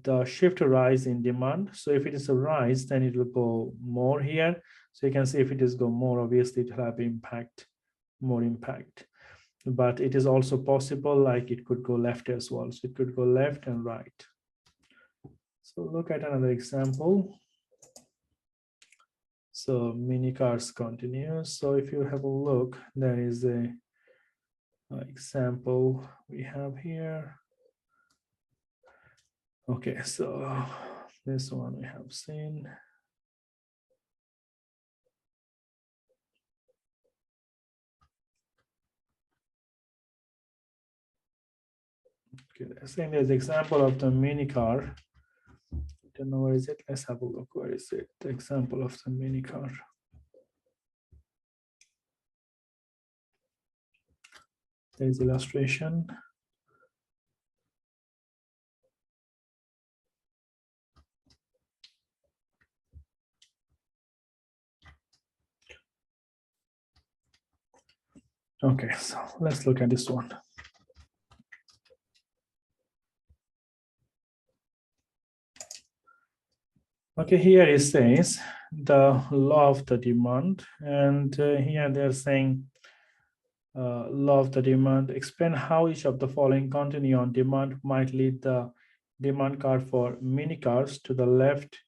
the shift rise in demand. So if it is a rise, then it will go more here. So you can see if it is go more, obviously it will have impact, more impact. But it is also possible like it could go left as well. So it could go left and right. So look at another example. So mini cars continues. So if you have a look, there is a example we have here. Okay, so this one we have seen. Okay, saying there's example of the mini car. I don't know where is it. Let's have a look. Where is it? The example of the mini car. There's illustration. Okay, so let's look at this one. Okay, here it says the law of the demand, and here they're saying law of the demand, explain how each of the following continue on demand might lead the demand curve for mini cars to the left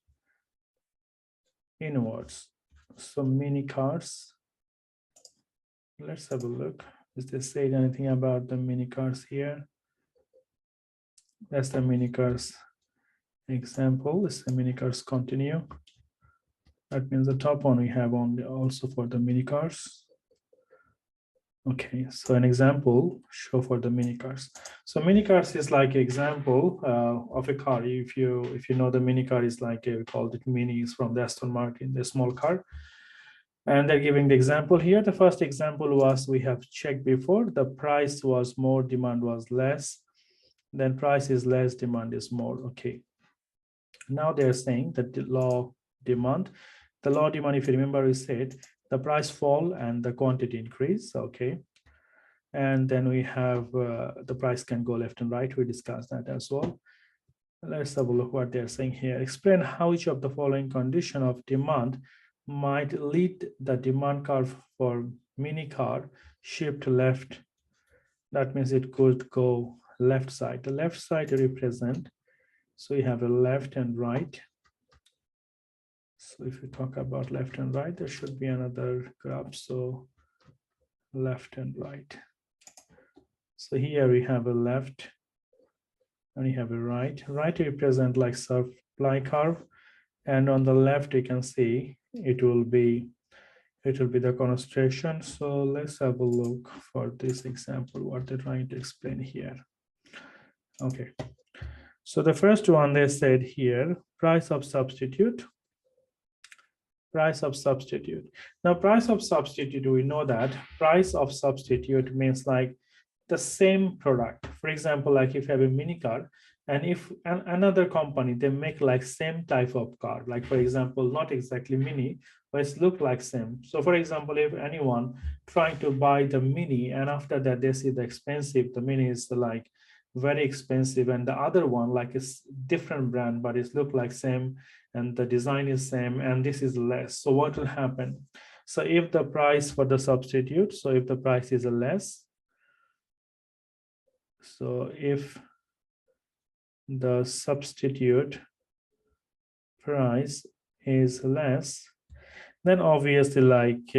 inwards. So mini cars, let's have a look. Is they say anything about the mini cars here? That's the mini cars example. Is the mini cars continue? That means the top one we have on also for the mini cars. Okay, so an example show for the mini cars. So mini cars is like example of a car. If you know the mini car is like we called it minis from the Aston Martin, the small car. And they're giving the example here. The first example was we have checked before. The price was more, demand was less. Then price is less, demand is more. Okay. Now they're saying that the law demand. The law demand, if you remember, we said the price fall and the quantity increase. Okay. And then we have the price can go left and right. We discussed that as well. Let's have a look what they're saying here. Explain how each of the following condition of demand might lead the demand curve for mini car shift left. That means it could go left side. The left side represent, so you have a left and right. So if you talk about left and right, there should be another graph. So left and right. So here we have a left and you have a right. Right represent like supply curve, and on the left you can see it will be the concentration. So let's have a look for this example what they're trying to explain here. Okay, so the first one they said here, price of substitute. Price of substitute. Now price of substitute, we know that price of substitute means like the same product. For example, like if you have a mini car and if another company, they make like same type of car, like for example, not exactly mini, but it's look like same. So for example, if anyone trying to buy the mini and after that they see the expensive, the mini is like very expensive, and the other one like it's different brand, but it's look like same and the design is same and this is less. So what will happen? So if the price for the substitute, so if the price is less, so if the substitute price is less, then obviously like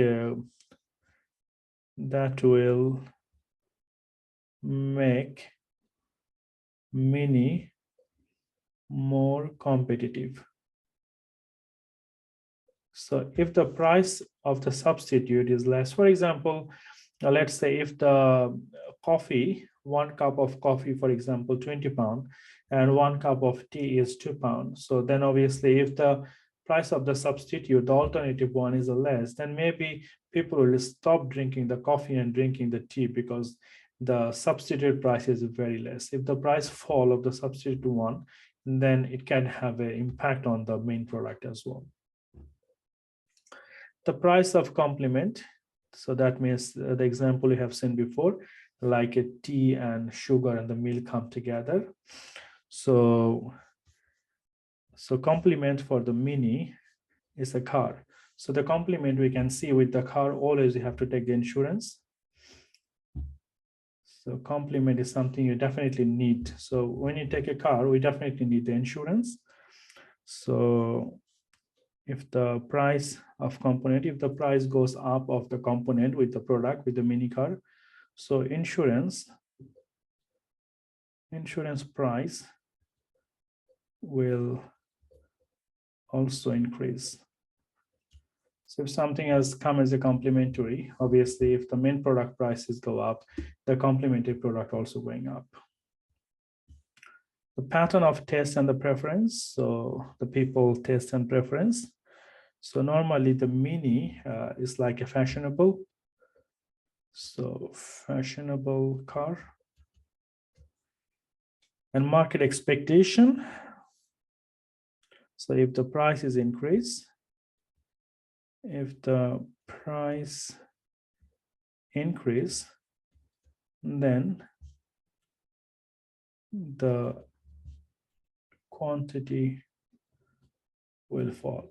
that will make mini more competitive. So if the price of the substitute is less, for example, let's say if the coffee, 1 cup of coffee, for example, 20 pounds, and 1 cup of tea is £2. So then obviously if the price of the substitute, the alternative one is less, then maybe people will stop drinking the coffee and drinking the tea because the substitute price is very less. If the price fall of the substitute one, then it can have an impact on the main product as well. The price of complement, so that means the example you have seen before, like a tea and sugar and the milk come together. So complement for the Mini is a car. So the complement we can see with the car, always you have to take the insurance. So complement is something you definitely need. So when you take a car, we definitely need the insurance. So if the price of component, if the price goes up of the component with the product, with the mini car, so insurance price will also increase. So if something has come as a complementary, obviously if the main product prices go up, the complementary product also going up. The pattern of taste and the preference, so the people taste and preference. So normally the Mini is like a fashionable, so fashionable car. And market expectation, so if the price is increased, if the price increase, then the quantity will fall.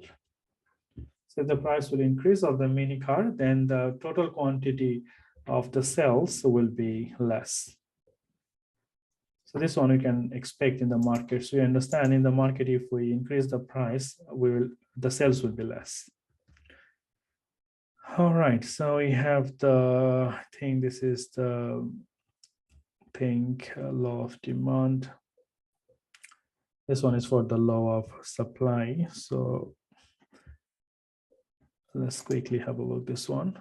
So if the price will increase of the mini car, then the total quantity of the cells will be less. So this one we can expect in the market. So you understand in the market, if we increase the price, the sales will be less. All right, so we have the thing, this is the pink law of demand. This one is for the law of supply. So let's quickly have a look at this one.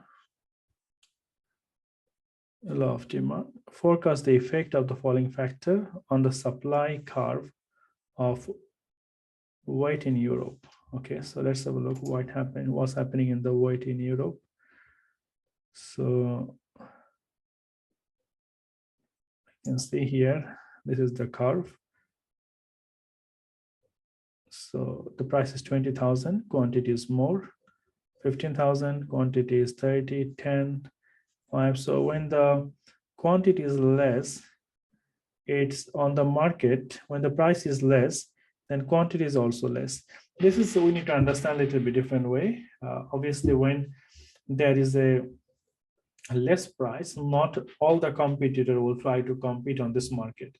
Law of demand. Forecast the effect of the following factor on the supply curve of wheat in Europe. Okay, so let's have a look what's happening in the wheat in Europe. So you can see here, this is the curve. So the price is 20,000, quantity is more, 15,000, quantity is 30, 10, 5. So when the quantity is less, it's on the market. When the price is less, then quantity is also less. This is, we need to understand a little bit different way. Obviously, when there is a less price, not all the competitor will try to compete on this market.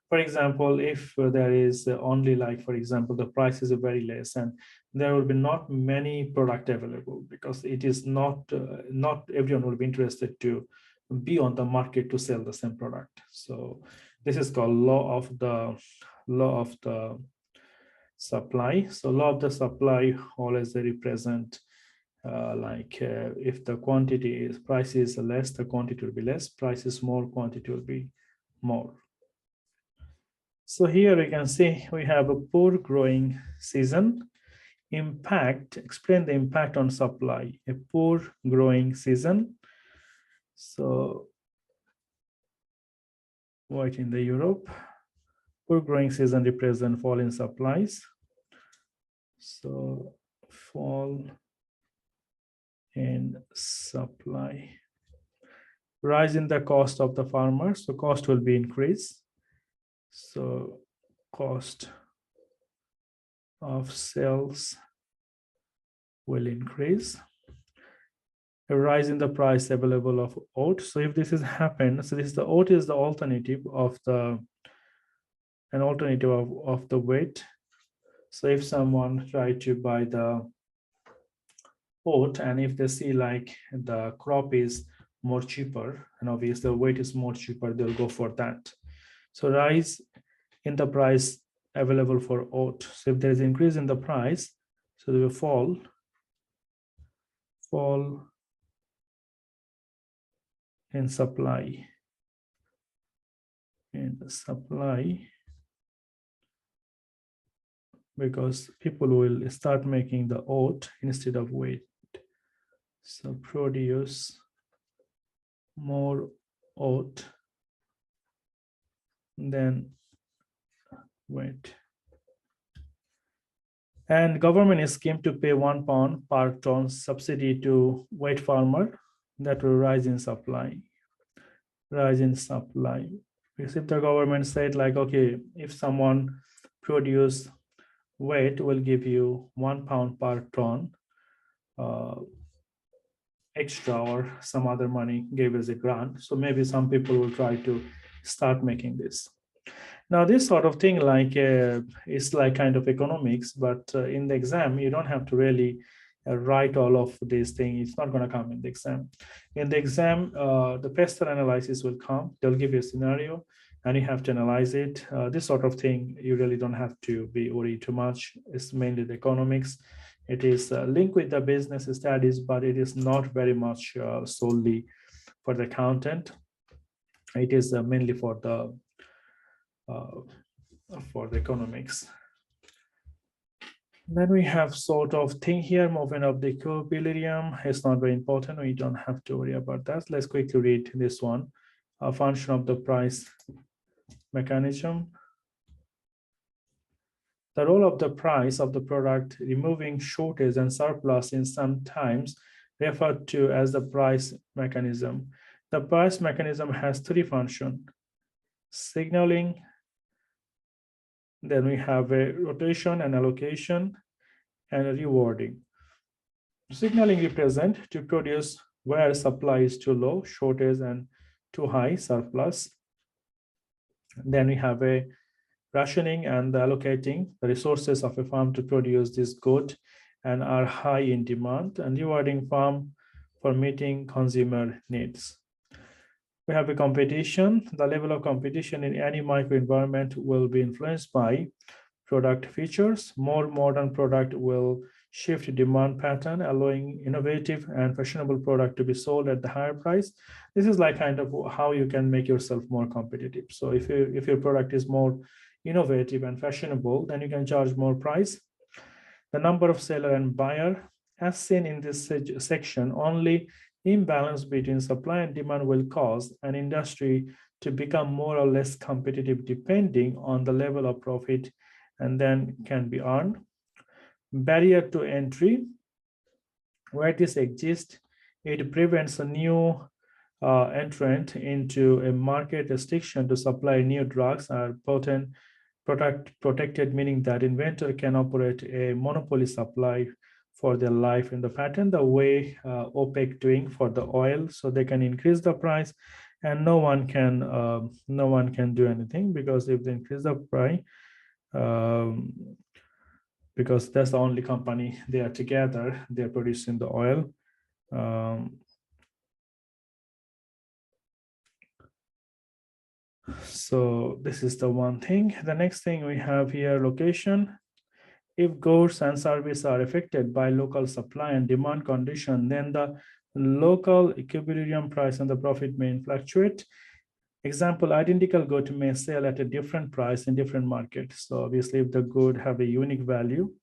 For example, if there is only, like, for example, the price is very less and there will be not many product available, because it is not everyone will be interested to be on the market to sell the same product. So this is called law of the supply. So law of the supply always represent if the price is less, the quantity will be less, price is more, quantity will be more. So here we can see we have a poor growing season. Explain the impact on supply, a poor growing season. So what in the Europe, poor growing season represent fall in supplies. So fall in supply. Rise in the cost of the farmer, so cost will be increased. So cost of sales will increase. A rise in the price available of oat. So if this has happened, so this is the oat is the alternative of the wheat. So if someone try to buy the oat, and if they see like the crop is more cheaper, and obviously the wheat is more cheaper, they'll go for that. So rise in the price available for oat. So if there is increase in the price, so they will fall in supply. because people will start making the oat instead of wheat. So produce more oat than wheat. And government scheme to pay £1 per ton subsidy to wheat farmer, that will rise in supply. Rise in supply. Because if the government said like, okay, if someone produce wheat, will give you £1 per ton uh, extra, or some other money gave as a grant. So maybe some people will try to start making this. Now, this sort of thing like is like kind of economics, but in the exam, you don't have to really write all of these things. It's not going to come in the exam. In the exam, the PESTEL analysis will come. They'll give you a scenario, and you have to analyze it. This sort of thing, you really don't have to be worried too much. It's mainly the economics. It is linked with the business studies, but it is not very much solely for the accountant. It is mainly for the economics. Then we have sort of thing here, moving up the equilibrium. It's not very important. We don't have to worry about that. Let's quickly read this one. A function of the price mechanism. The role of the price of the product, removing shortage and surplus, is sometimes referred to as the price mechanism. The price mechanism has three functions: signaling, then we have a rotation and allocation, and a rewarding. Signaling represent to produce where supply is too low, shortage, and too high, surplus. Then we have a rationing and allocating the resources of a farm to produce this good and are high in demand, and rewarding farm for meeting consumer needs. We have a competition. The level of competition in any microenvironment will be influenced by product features. More modern product will shift demand pattern, allowing innovative and fashionable product to be sold at the higher price. This is like kind of how you can make yourself more competitive. So if your product is more innovative and fashionable, then you can charge more price. The number of seller and buyer, as seen in this section, only imbalance between supply and demand will cause an industry to become more or less competitive depending on the level of profit and then can be earned. Barrier to entry, where this exists, it prevents a new entrant into a market restriction to supply new drugs are potent product protected, meaning that inventor can operate a monopoly supply for their life in the patent, the way OPEC doing for the oil, so they can increase the price, and no one can do anything, because if they increase the price, because that's the only company they are together, they are producing the oil. So this is the one thing. The next thing we have here, location. If goods and services are affected by local supply and demand condition, then the local equilibrium price and the profit may fluctuate. Example, identical good may sell at a different price in different markets. So obviously, if the good have a unique value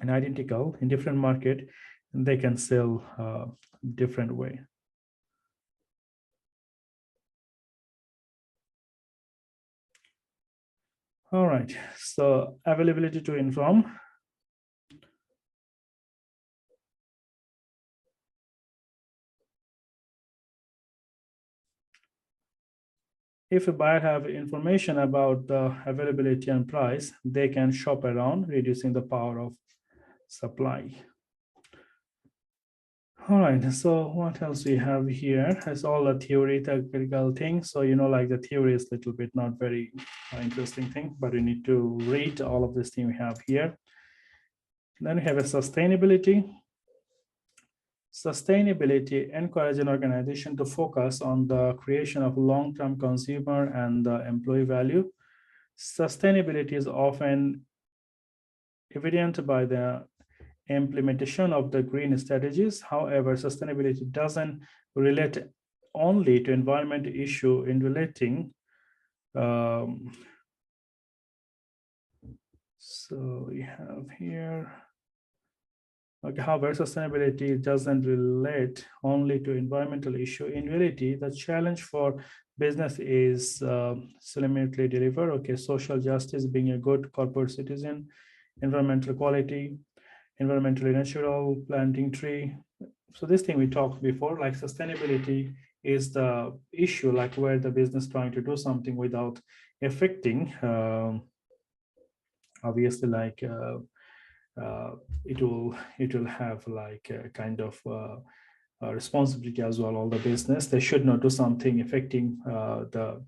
and identical in different market, they can sell different way. All right, so availability to inform. If a buyer have information about the availability and price, they can shop around, reducing the power of supply. All right, so what else we have here? It's all a theoretical thing. So, like the theory is a little bit not very interesting thing, but we need to read all of this thing we have here. Then we have a sustainability. Sustainability encourages an organization to focus on the creation of long-term consumer and employee value. Sustainability is often evident by the implementation of the green strategies. However, sustainability doesn't relate only to environment issue in relating So we have here, okay, however, sustainability doesn't relate only to environmental issue. In reality, the challenge for business is ultimately deliver, okay, social justice, being a good corporate citizen, environmental quality, environmentally natural, planting tree. So this thing we talked before, like sustainability is the issue, like where the business trying to do something without affecting, obviously, like uh, it will have like a kind of responsibility as well. All the business, they should not do something affecting the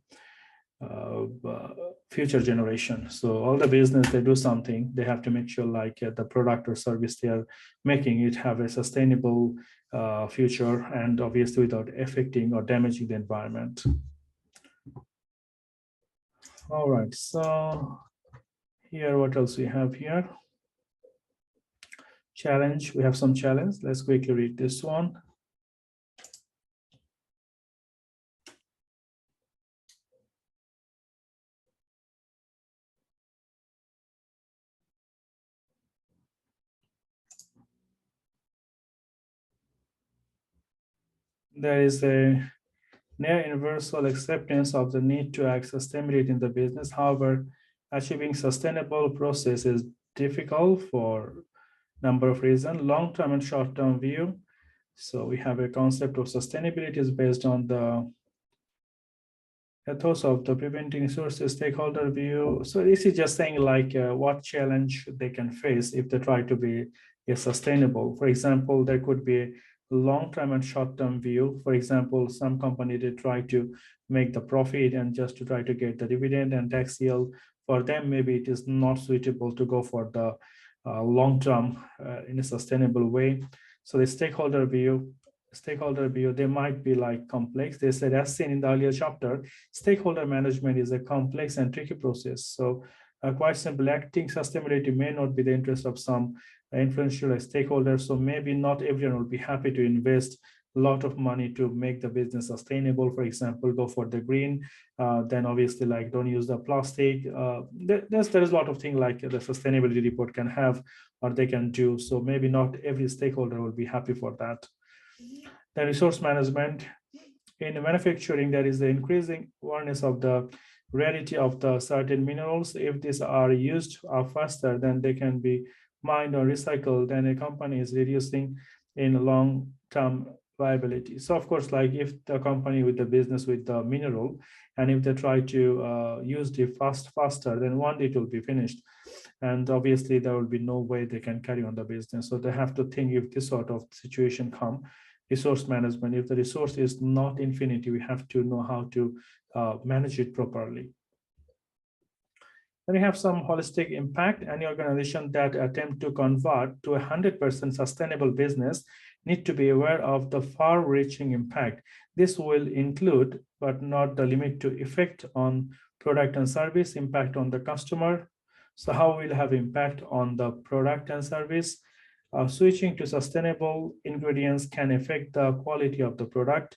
future generation. So all the business, they do something, they have to make sure like the product or service they are making it have a sustainable future, and obviously without affecting or damaging the environment. All right, so here what else we have here? Challenge, we have some challenge. Let's quickly read this one. There is a near universal acceptance of the need to act sustainability in the business. However, achieving sustainable process is difficult for number of reasons, long-term and short-term view. So we have a concept of sustainability is based on the ethos of the preventing resources stakeholder view. So this is just saying like what challenge they can face if they try to be sustainable. For example, there could be a long-term and short-term view. For example, some company, they try to make the profit and just to try to get the dividend and tax yield. For them, maybe it is not suitable to go for the long-term in a sustainable way. So the stakeholder view, they might be like complex. They said, as seen in the earlier chapter, stakeholder management is a complex and tricky process. So quite simply, acting sustainability may not be the interest of some influential stakeholders. So maybe not everyone will be happy to invest a lot of money to make the business sustainable. For example, go for the green, then obviously like don't use the plastic. There's a lot of things like the sustainability report can have or they can do. So maybe not every stakeholder will be happy for that. The resource management. In manufacturing, there is the increasing awareness of the rarity of the certain minerals. If these are used faster, then they can be mined or recycled, then a company is reducing in long-term viability. So of course, like if the company with the business with the mineral, and if they try to use it faster, then one day it will be finished. And obviously there will be no way they can carry on the business. So they have to think if this sort of situation come, resource management. If the resource is not infinity, we have to know how to manage it properly. Then we have some holistic impact. Any organization that attempt to convert to 100% sustainable business need to be aware of the far-reaching impact. This will include, but not the limit to, effect on product and service, impact on the customer. So how will have impact on the product and service? Switching to sustainable ingredients can affect the quality of the product.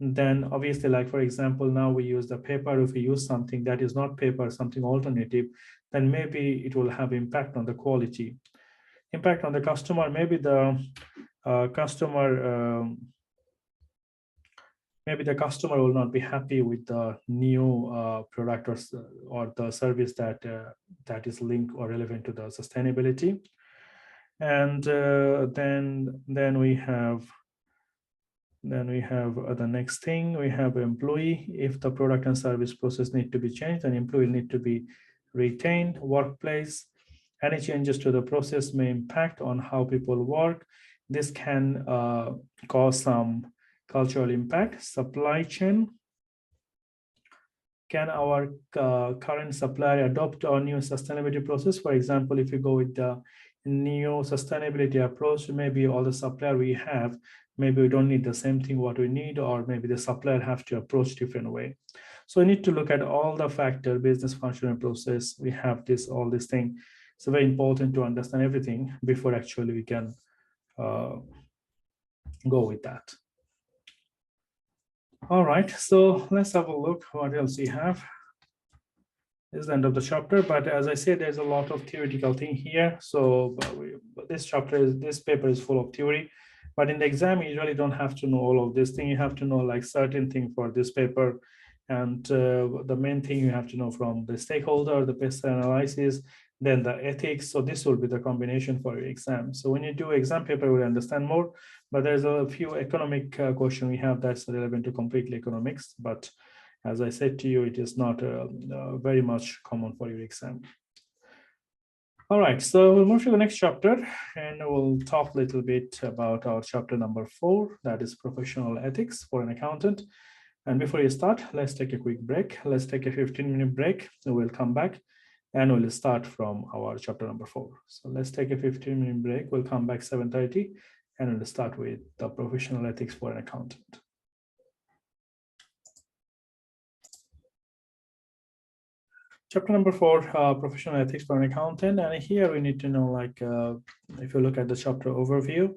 Then obviously, like for example, now we use the paper. If we use something that is not paper, something alternative, then maybe it will have impact on the quality. Impact on the customer, maybe the customer maybe the customer will not be happy with the new product or the service that is linked or relevant to the sustainability. And then we have the next thing. We have employee. If the product and service process need to be changed, then employee need to be retained. Workplace, any changes to the process may impact on how people work. This can cause some cultural impact. Supply chain, can our current supplier adopt our new sustainability process? For example, if you go with the new sustainability approach, maybe all the supplier we have, maybe we don't need the same thing what we need, or maybe the supplier have to approach different way. So we need to look at all the factor, business function and process. We have all this thing. It's very important to understand everything before actually we can go with that. All right, so let's have a look what else we have. This is the end of the chapter, but as I said, there's a lot of theoretical thing here. So this paper is full of theory, but in the exam, you usually don't have to know all of this thing. You have to know like certain thing for this paper. And the main thing you have to know from the stakeholder, the PESTEL analysis, then the ethics. So this will be the combination for your exam. So when you do exam paper, you will understand more, but there's a few economic question we have that's relevant to completely economics, but as I said to you, it is not very much common for your exam. All right, so we'll move to the next chapter and we'll talk a little bit about our chapter number 4, that is professional ethics for an accountant. And before you start, let's take a quick break. Let's take a 15-minute break. So we'll come back and we'll start from our chapter number 4. So let's take a 15-minute break. We'll come back 7:30 and we'll start with the professional ethics for an accountant. Chapter number 4, professional ethics for an accountant. And here we need to know, like, if you look at the chapter overview,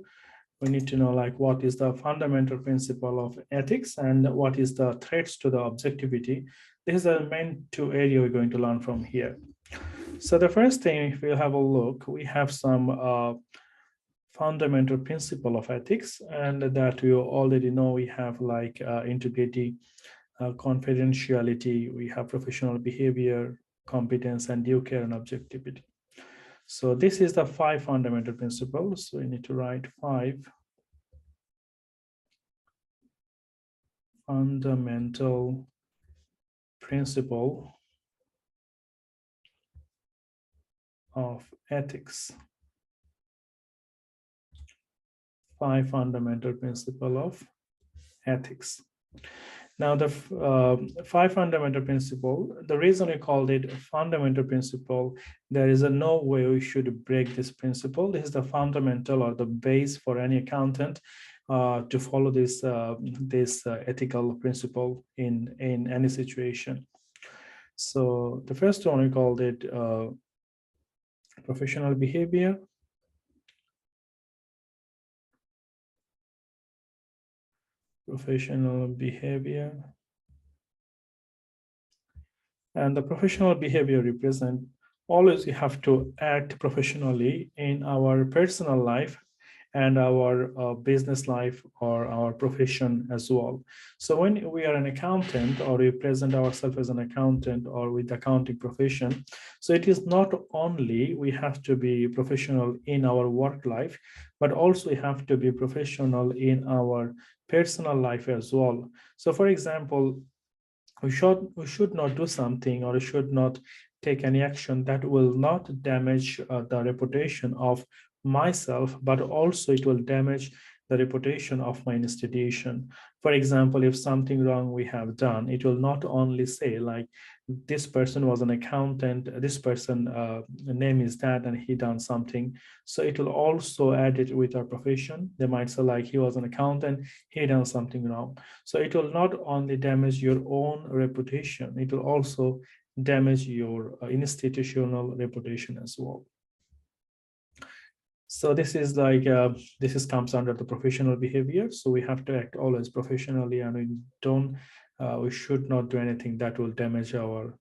we need to know like what is the fundamental principle of ethics and what is the threats to the objectivity. These are the main 2 areas we're going to learn from here. So the first thing, if we have a look, we have some fundamental principle of ethics, and that we already know. We have like integrity, confidentiality, we have professional behavior, competence, and due care and objectivity. So this is the 5 fundamental principles. So we need to write 5 fundamental principle of ethics. 5 fundamental principle of ethics. Now, the 5 fundamental principle, the reason we called it fundamental principle, there is no way we should break this principle. This is the fundamental or the base for any accountant to follow this ethical principle in any situation. So the first one we called it professional behavior. Professional behavior. And the professional behavior represent always you have to act professionally in our personal life and our business life or our profession as well. So when we are an accountant or we present ourselves as an accountant or with accounting profession, so it is not only we have to be professional in our work life, but also we have to be professional in our personal life as well. So for example, we should not do something or should not take any action that will not damage the reputation of myself, but also it will damage the reputation of my institution. For example, if something wrong we have done, it will not only say like this person was an accountant, this person name is that and he done something. So it will also add it with our profession. They might say like he was an accountant, he done something wrong. So it will not only damage your own reputation, it will also damage your institutional reputation as well. So this is like comes under the professional behavior. So we have to act always professionally, and we should not do anything that will damage our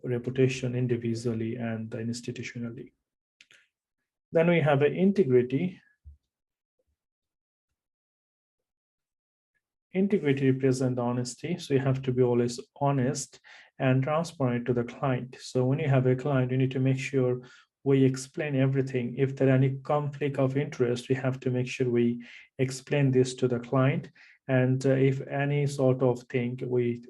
reputation individually and institutionally. Then we have an integrity. Integrity represents honesty. So you have to be always honest and transparent to the client. So when you have a client, you need to make sure we explain everything. If there are any conflict of interest, we have to make sure we explain this to the client. And if any sort of thing we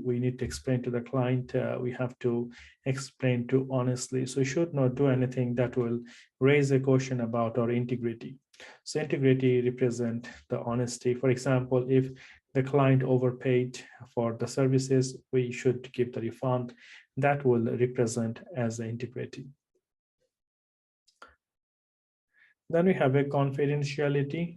need to explain to the client, we have to explain to honestly. So you should not do anything that will raise a question about our integrity. So integrity represents the honesty. For example, if the client overpaid for the services, we should give the refund. That will represent as the integrity. Then we have a confidentiality.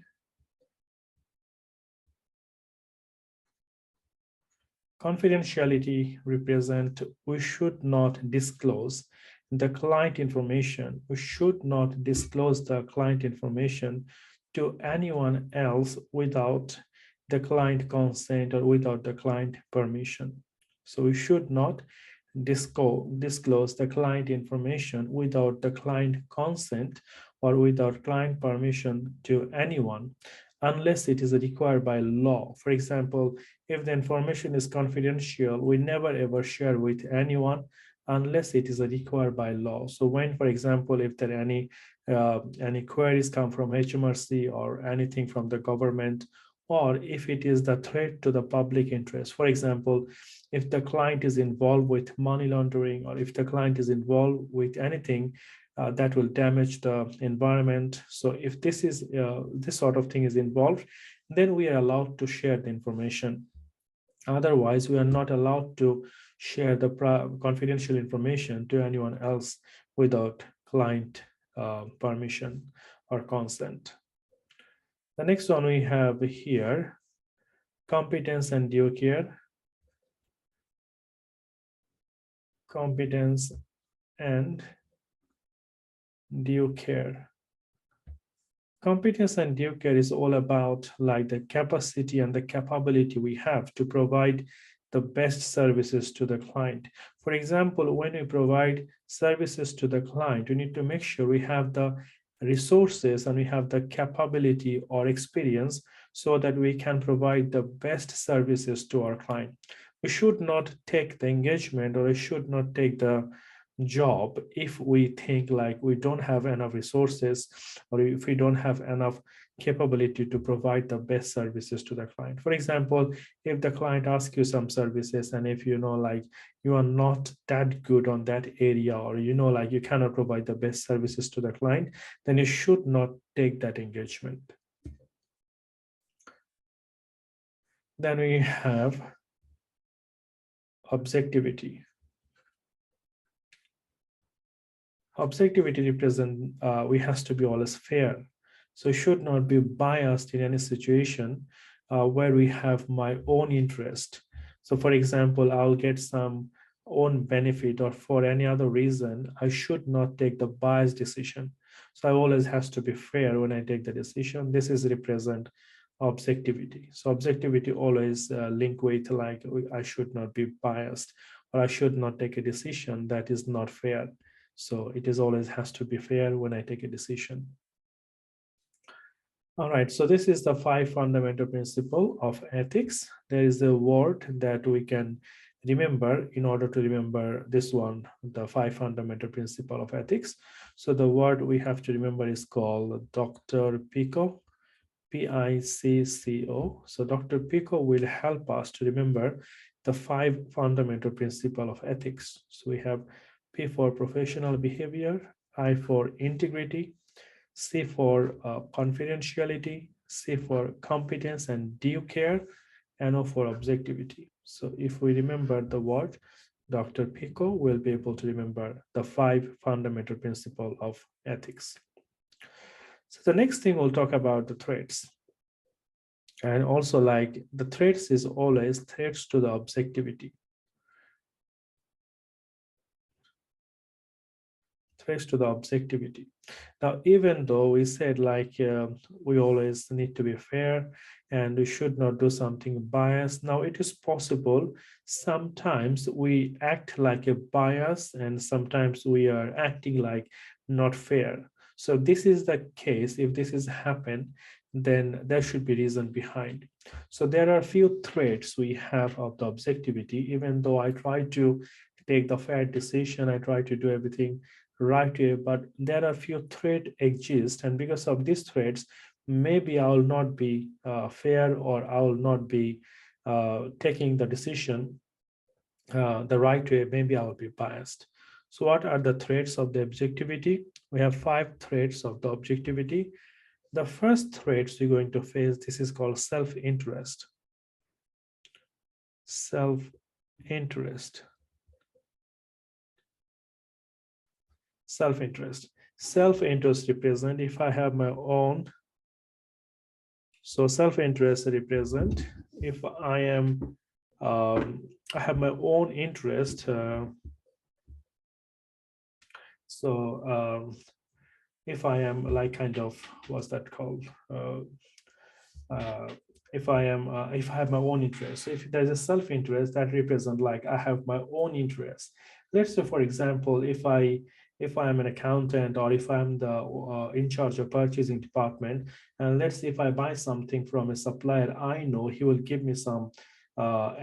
Confidentiality represents we should not disclose the client information. We should not disclose the client information to anyone else without the client consent or without the client permission. So we should not disclose the client information without the client consent or without client permission to anyone unless it is required by law. For example, if the information is confidential, we never ever share with anyone unless it is required by law. So when, for example, if there are any queries come from HMRC or anything from the government, or if it is the threat to the public interest, for example, if the client is involved with money laundering, or if the client is involved with anything that will damage the environment. So if this sort of thing is involved, then we are allowed to share the information. Otherwise, we are not allowed to share the confidential information to anyone else without client permission or consent. The next one we have here, competence and due care. Competence and due care. Competence and due care is all about like the capacity and the capability we have to provide the best services to the client. For example, when we provide services to the client, we need to make sure we have the resources and we have the capability or experience so that we can provide the best services to our client. We should not take the engagement, or we should not take the job if we think like we don't have enough resources, or if we don't have enough capability to provide the best services to the client. For example, if the client asks you some services, and if you know like you are not that good on that area, or you know like you cannot provide the best services to the client, then you should not take that engagement. Then we have objectivity. Objectivity represent we has to be always fair. So should not be biased in any situation where we have my own interest. So for example, I'll get some own benefit, or for any other reason, I should not take the biased decision. So I always has to be fair when I take the decision. This is represent objectivity. So objectivity always link with like I should not be biased, or I should not take a decision that is not fair. So it is always has to be fair when I take a decision. All right, so this is the 5 fundamental principle of ethics. There is a word that we can remember in order to remember this one, the 5 fundamental principle of ethics. So the word we have to remember is called Dr. Pico, P-I-C-C-O. So Dr. Pico will help us to remember the 5 fundamental principle of ethics. So we have P for professional behavior, I for integrity, C for confidentiality, C for competence and due care, and O for objectivity. So if we remember the word, Dr. Pico will be able to remember the 5 fundamental principles of ethics. So the next thing we'll talk about the threats. And also like the threats is always threats to the objectivity. Threats to the objectivity. Now, even though we said like we always need to be fair and we should not do something biased, now it is possible sometimes we act like a bias and sometimes we are acting like not fair. So this is the case. If this is happened, then there should be reason behind. So there are a few threats we have of the objectivity. Even though I try to take the fair decision, I try to do everything right way, but there are few threats exist, and because of these threats, maybe I will not be fair, or I will not be taking the decision the right way. Maybe I will be biased. So what are the threats of the objectivity? We have 5 threats of the objectivity. The first threats we're going to face, this is called self-interest. Self-interest. Self-interest. Self-interest represent if I have my own. So self-interest represent if I am, I have my own interest. If I am like kind of, what's that called? if I have my own interest. So if there's a self-interest, that represent like I have my own interest. Let's say, for example, if I am an accountant, or if I'm the in charge of purchasing department, and let's say if I buy something from a supplier, I know he will give me some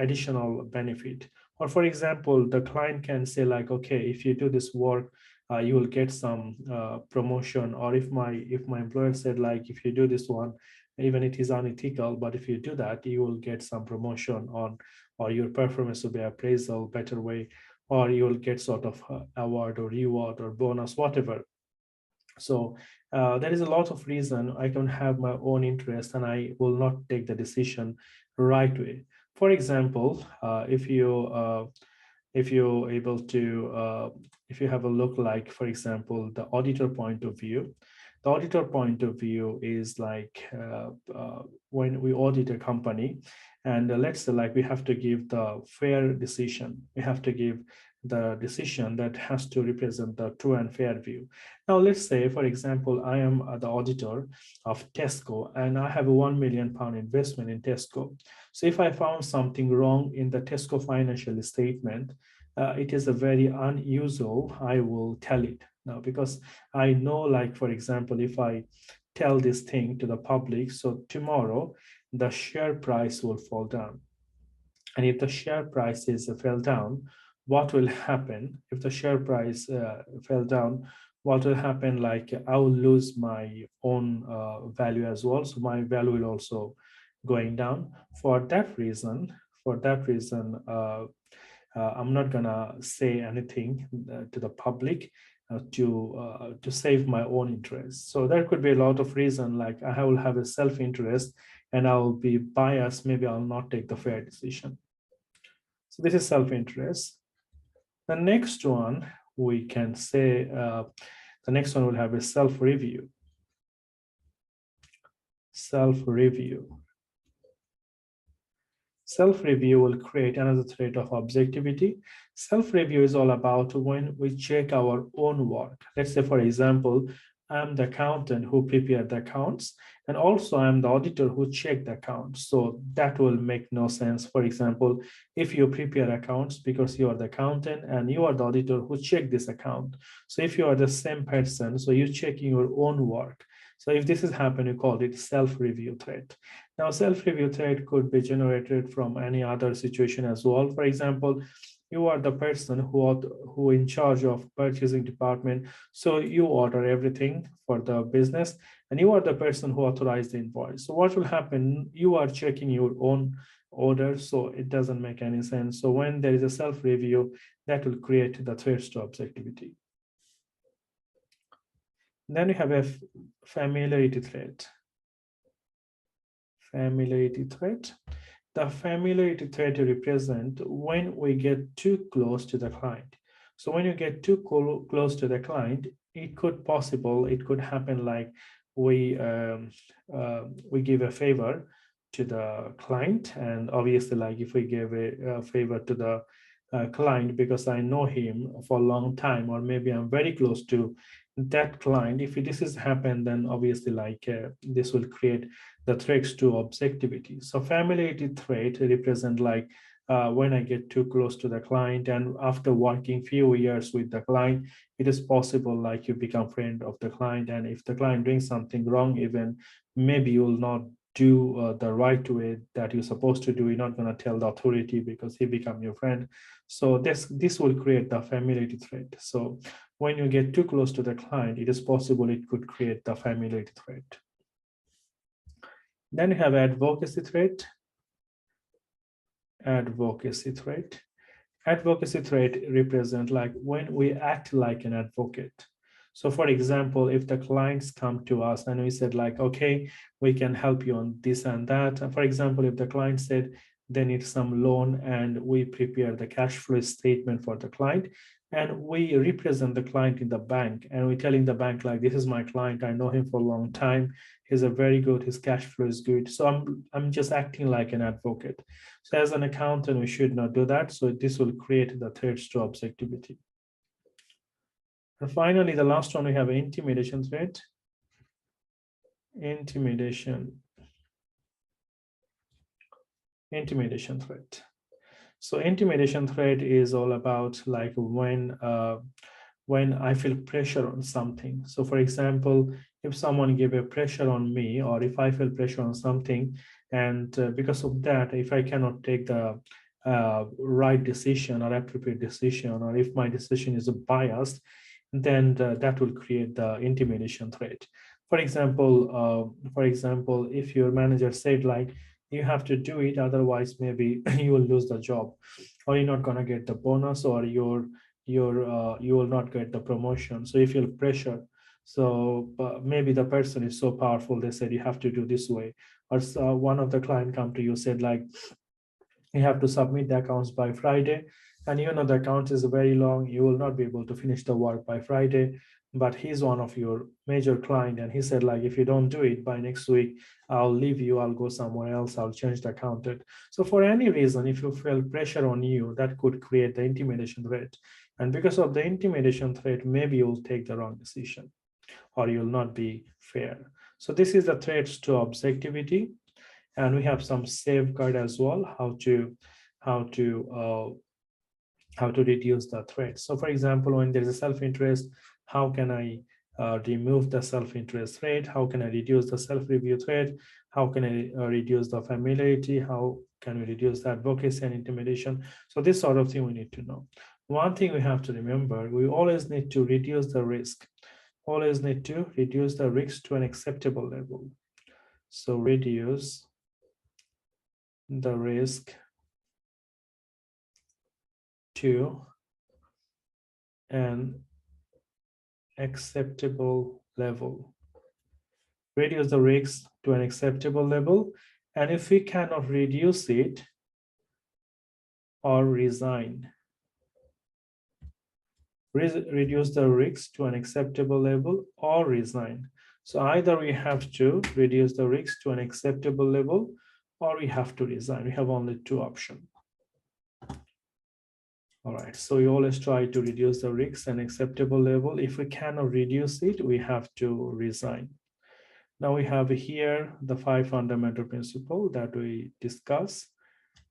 additional benefit. Or for example, the client can say like, okay, if you do this work, you will get some promotion. Or if my employer said like, if you do this one, even it is unethical, but if you do that, you will get some promotion on, or your performance will be appraisal better way, or you will get sort of award or reward or bonus, whatever. So there is a lot of reason I can have my own interest and I will not take the decision right away. For example, if you're able to if you have a look, like for example, the auditor point of view, the auditor point of view is like when we audit a company, and let's say like we have to give the fair decision, we have to give the decision that has to represent the true and fair view. Now let's say, for example, I am the auditor of Tesco and I have a £1 million investment in Tesco. So if I found something wrong in the Tesco financial statement, it is a very unusual, I will tell it now, because I know, like, for example, if I tell this thing to the public, so tomorrow the share price will fall down. And if the share prices fell down, what will happen? If the share price fell down, what will happen? Like I will lose my own value as well. So my value will also going down. For that reason, I'm not gonna say anything to the public to save my own interest. So there could be a lot of reason, like I will have a self-interest and I will be biased. Maybe I'll not take the fair decision. So this is self-interest. The next one, we can say, the next one will have a self-review. Self-review. Self-review will create another trait of objectivity. Self-review is all about when we check our own work. Let's say, for example, I'm the accountant who prepared the accounts, and also I'm the auditor who checked the accounts. So that will make no sense. For example, if you prepare accounts because you are the accountant and you are the auditor who checked this account. So if you are the same person, so you're checking your own work. So if this is happening, you call it self-review threat. Now, self-review threat could be generated from any other situation as well. For example, you are the person who in charge of purchasing department. So you order everything for the business and you are the person who authorized the invoice. So what will happen? You are checking your own order. So it doesn't make any sense. So when there is a self-review, that will create the threats to objectivity. Then we have a familiarity threat. Familiarity threat. The familiarity threat represent when we get too close to the client. So when you get too close to the client, it could happen like we give a favor to the client, and obviously like if we give a favor to the client because I know him for a long time, or maybe I'm very close to that client, if this has happened, then obviously like this will create the threats to objectivity. So familiarity trait represent like when I get too close to the client, and after working few years with the client, it is possible like you become friend of the client, and if the client doing something wrong, even maybe you will not do the right way that you're supposed to do. You're not going to tell the authority because he become your friend. So this will create the familiarity threat. So when you get too close to the client, it is possible it could create the familiarity threat. Then you have advocacy threat. Advocacy threat. Advocacy threat represent like when we act like an advocate. So for example, if the clients come to us and we said like, okay, we can help you on this and that. And for example, if the client said they need some loan and we prepare the cash flow statement for the client, and we represent the client in the bank, and we're telling the bank like, this is my client, I know him for a long time, he's a very good, his cash flow is good. So I'm just acting like an advocate. So as an accountant, we should not do that. So this will create the threats to objectivity. And finally, the last one, we have intimidation threat. Intimidation. Intimidation threat. So intimidation threat is all about like when I feel pressure on something. So for example, if someone give a pressure on me, or if I feel pressure on something, and because of that, if I cannot take the right decision or appropriate decision, or if my decision is biased, then that will create the intimidation threat. For example, if your manager said like, you have to do it, otherwise maybe you will lose the job, or you're not going to get the bonus, or you will not get the promotion, so you feel pressure. So maybe the person is so powerful, they said you have to do this way. Or one of the client come to you, said like, you have to submit the accounts by Friday, and you know the account is very long, you will not be able to finish the work by Friday. But he's one of your major client, and he said like, if you don't do it by next week, I'll leave you, I'll go somewhere else, I'll change the accountant. So for any reason, if you feel pressure on you, that could create the intimidation threat. And because of the intimidation threat, maybe you'll take the wrong decision, or you'll not be fair. So this is the threats to objectivity. And we have some safeguard as well, how to uh, how to reduce the threat. So for example, when there's a self-interest, how can I remove the self-interest threat? How can I reduce the self-review threat? How can I reduce the familiarity? How can we reduce the advocacy and intimidation? So this sort of thing we need to know. One thing we have to remember, we always need to reduce the risk. Always need to reduce the risk to an acceptable level. So reduce the risk to an acceptable level. Reduce the risk to an acceptable level. And if we cannot reduce it, or resign. Reduce the risk to an acceptable level or resign. So either we have to reduce the risk to an acceptable level, or we have to resign. We have only two options. All right, so we always try to reduce the risk and acceptable level. If we cannot reduce it, we have to resign. Now we have here the 5 fundamental principles that we discuss.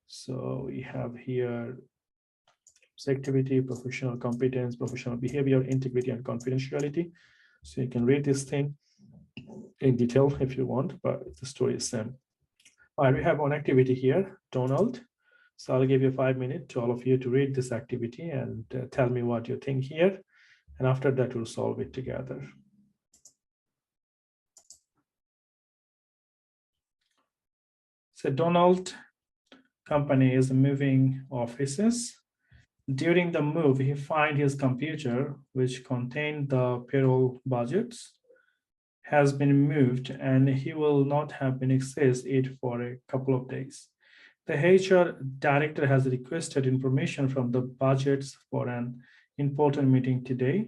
So we have here activity, professional competence, professional behavior, integrity, and confidentiality. So you can read this thing in detail if you want, but the story is same. All right, we have one activity here, Donald. So I'll give you 5 minutes to all of you to read this activity and tell me what you think here. And after that, we'll solve it together. So Donald company is moving offices. During the move, he find his computer, which contained the payroll budgets, has been moved, and he will not have been accessed it for a couple of days. The HR director has requested information from the budgets for an important meeting today.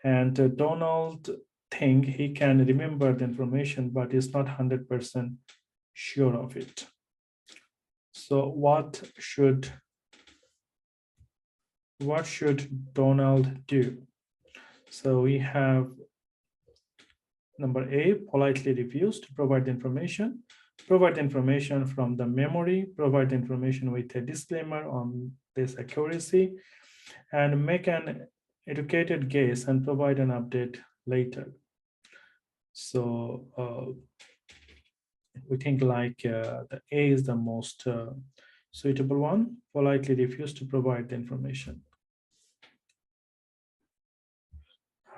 And Donald thinks he can remember the information, but is not 100% sure of it. So what should Donald do? So we have number A, politely refuse to provide the information. Provide information from the memory, provide information with a disclaimer on this accuracy, and make an educated guess and provide an update later. So we think like the A is the most suitable one, politely refuse to provide the information.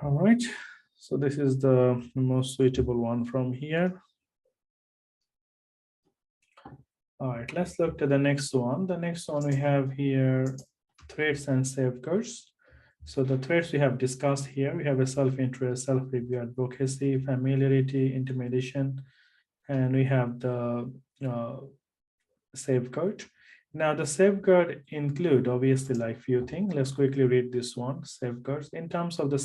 All right, so this is the most suitable one from here. All right, let's look to the next one. The next one we have here, threats and safeguards. So the threats we have discussed here, we have a self-interest, self-review, advocacy, familiarity, intimidation, and we have the safeguard. Now the safeguard include obviously like few things. Let's quickly read this one, safeguards. In terms of the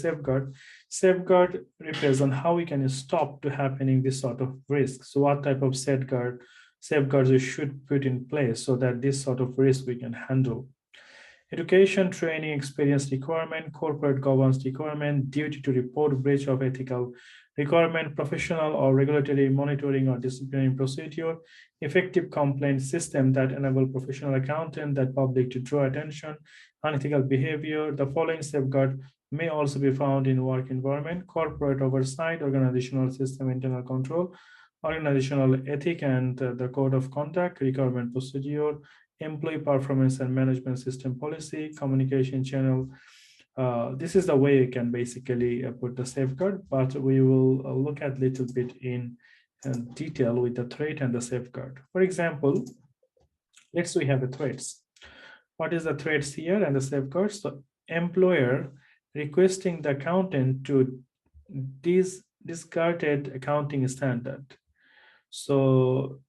safeguard represent how we can stop to happening this sort of risk. So what type of safeguards we should put in place so that this sort of risk we can handle. Education, training, experience requirement, corporate governance requirement, duty to report breach of ethical requirement, professional or regulatory monitoring or disciplinary procedure, effective complaint system that enable professional accountant that public to draw attention, unethical behavior. The following safeguard may also be found in work environment: corporate oversight, organizational system internal control, organizational ethic and the code of conduct, requirement procedure, employee performance and management system policy, communication channel. This is the way you can basically put the safeguard, but we will look at a little bit in detail with the threat and the safeguard. For example, let's say we have the threats. What is the threats here and the safeguards? So employer requesting the accountant to discarded accounting standard. So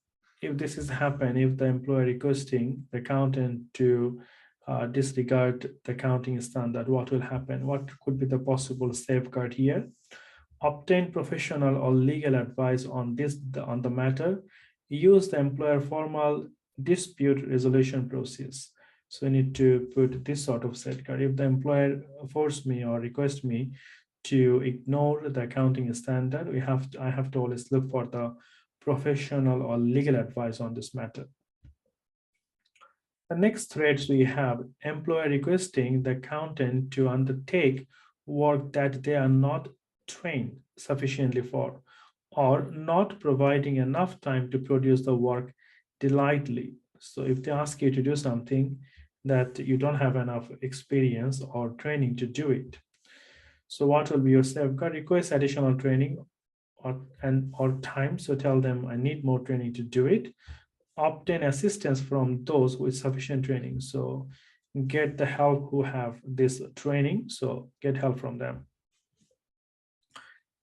if this is happen, if the employer requesting the accountant to disregard the accounting standard, what will happen? What could be the possible safeguard here? Obtain professional or legal advice on the matter. Use the employer formal dispute resolution process. So we need to put this sort of safeguard. If the employer force me or request me to ignore the accounting standard, I have to always look for the professional or legal advice on this matter. The next threats we have: employer requesting the accountant to undertake work that they are not trained sufficiently for, or not providing enough time to produce the work delightfully. So if they ask you to do something that you don't have enough experience or training to do it, so what will be your safeguard? Request additional training or time. So tell them I need more training to do it. Obtain assistance from those with sufficient training. So get the help who have this training. So get help from them.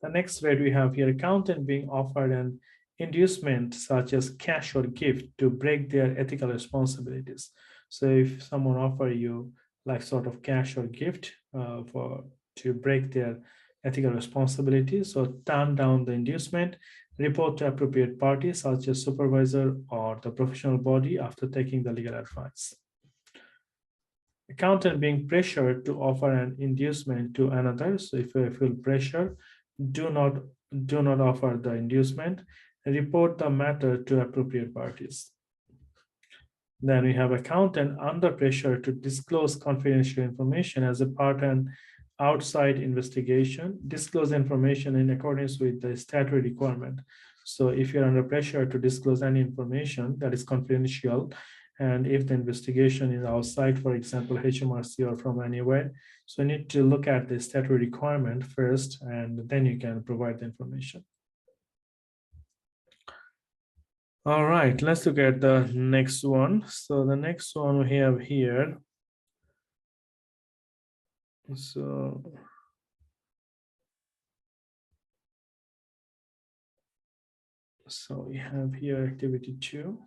The next thread we have here: accountant being offered an inducement such as cash or gift to break their ethical responsibilities. So if someone offer you like sort of cash or gift to break their ethical responsibilities, so turn down the inducement, report to appropriate parties such as supervisor or the professional body after taking the legal advice. Accountant being pressured to offer an inducement to another. So if you feel pressure, do not offer the inducement. Report the matter to appropriate parties. Then we have accountant under pressure to disclose confidential information as a part and outside investigation. Disclose information in accordance with the statutory requirement. So if you're under pressure to disclose any information that is confidential, and if the investigation is outside, for example, HMRC or from anywhere, so you need to look at the statutory requirement first, and then you can provide the information. All right, let's look at the next one. So the next one we have here. So we have here activity 2.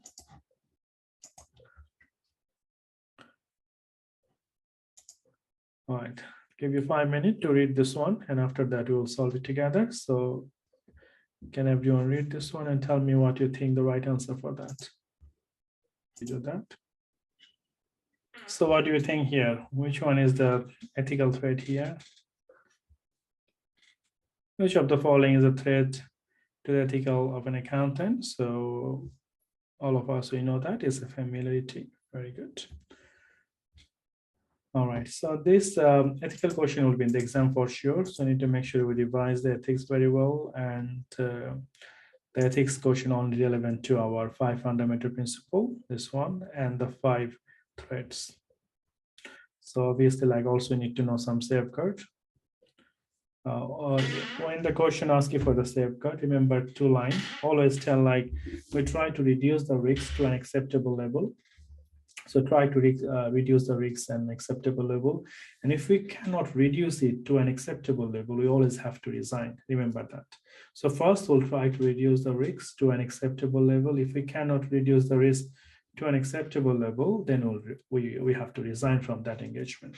All right, give you 5 minutes to read this one, and after that we will solve it together. So can everyone read this one and tell me what you think the right answer for that? You do that. So what do you think here? Which one is the ethical threat here? Which of the following is a threat to the ethical of an accountant? So all of us, we know that is a familiarity. Very good. All right, so this ethical question will be in the exam for sure. So I need to make sure we revise the ethics very well, and the ethics question only relevant to our 5 fundamental principle, this one, and the 5 threats. So obviously, like also need to know some safeguard. Or when the question asks you for the safeguard, remember 2 lines. Always tell like we try to reduce the risk to an acceptable level. So try to reduce the risks and acceptable level. And if we cannot reduce it to an acceptable level, we always have to resign. Remember that. So first we'll try to reduce the risks to an acceptable level. If we cannot reduce the risk to an acceptable level, then we have to resign from that engagement.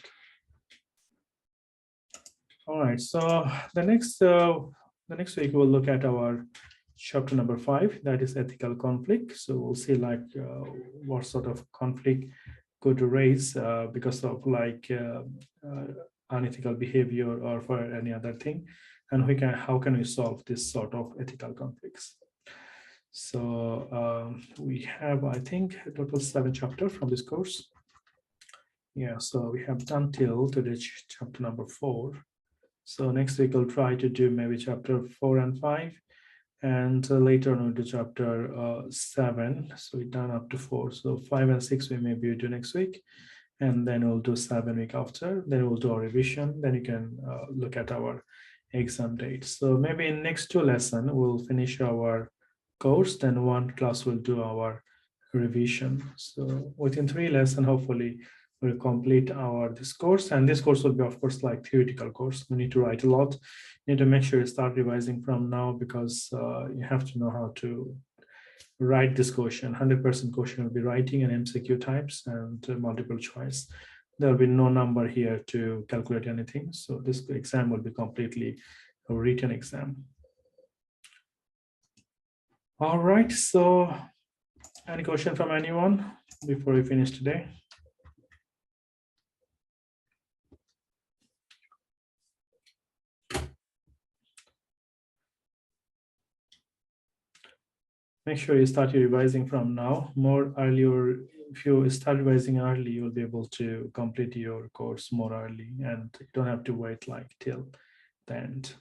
All right, so the next week we'll look at our chapter number 5, that is ethical conflict. So we'll see like what sort of conflict go to raise because of like unethical behavior or for any other thing, and how can we solve this sort of ethical conflicts. So we have, I think, a total 7 chapters from this course. Yeah, so we have done till today chapter number 4. So next week I'll try to do maybe chapter 4 and 5, and later on we'll do chapter 7. So we've done up to 4. So 5 and 6 we maybe do next week, and then we'll do 7 week after. Then we'll do a revision. Then you can look at our exam dates. So maybe in next 2 lessons we'll finish our course. Then 1 class will do our revision. So within 3 lessons, hopefully we'll complete this course. And this course will be, of course, like theoretical course. We need to write a lot. You need to make sure you start revising from now, because you have to know how to write this question. 100% question will be writing and MCQ types and multiple choice. There will be no number here to calculate anything. So this exam will be completely a written exam. All right. So any question from anyone before we finish today? Make sure you start your revising from now. More earlier, if you start revising early, you'll be able to complete your course more early, and you don't have to wait like till the end.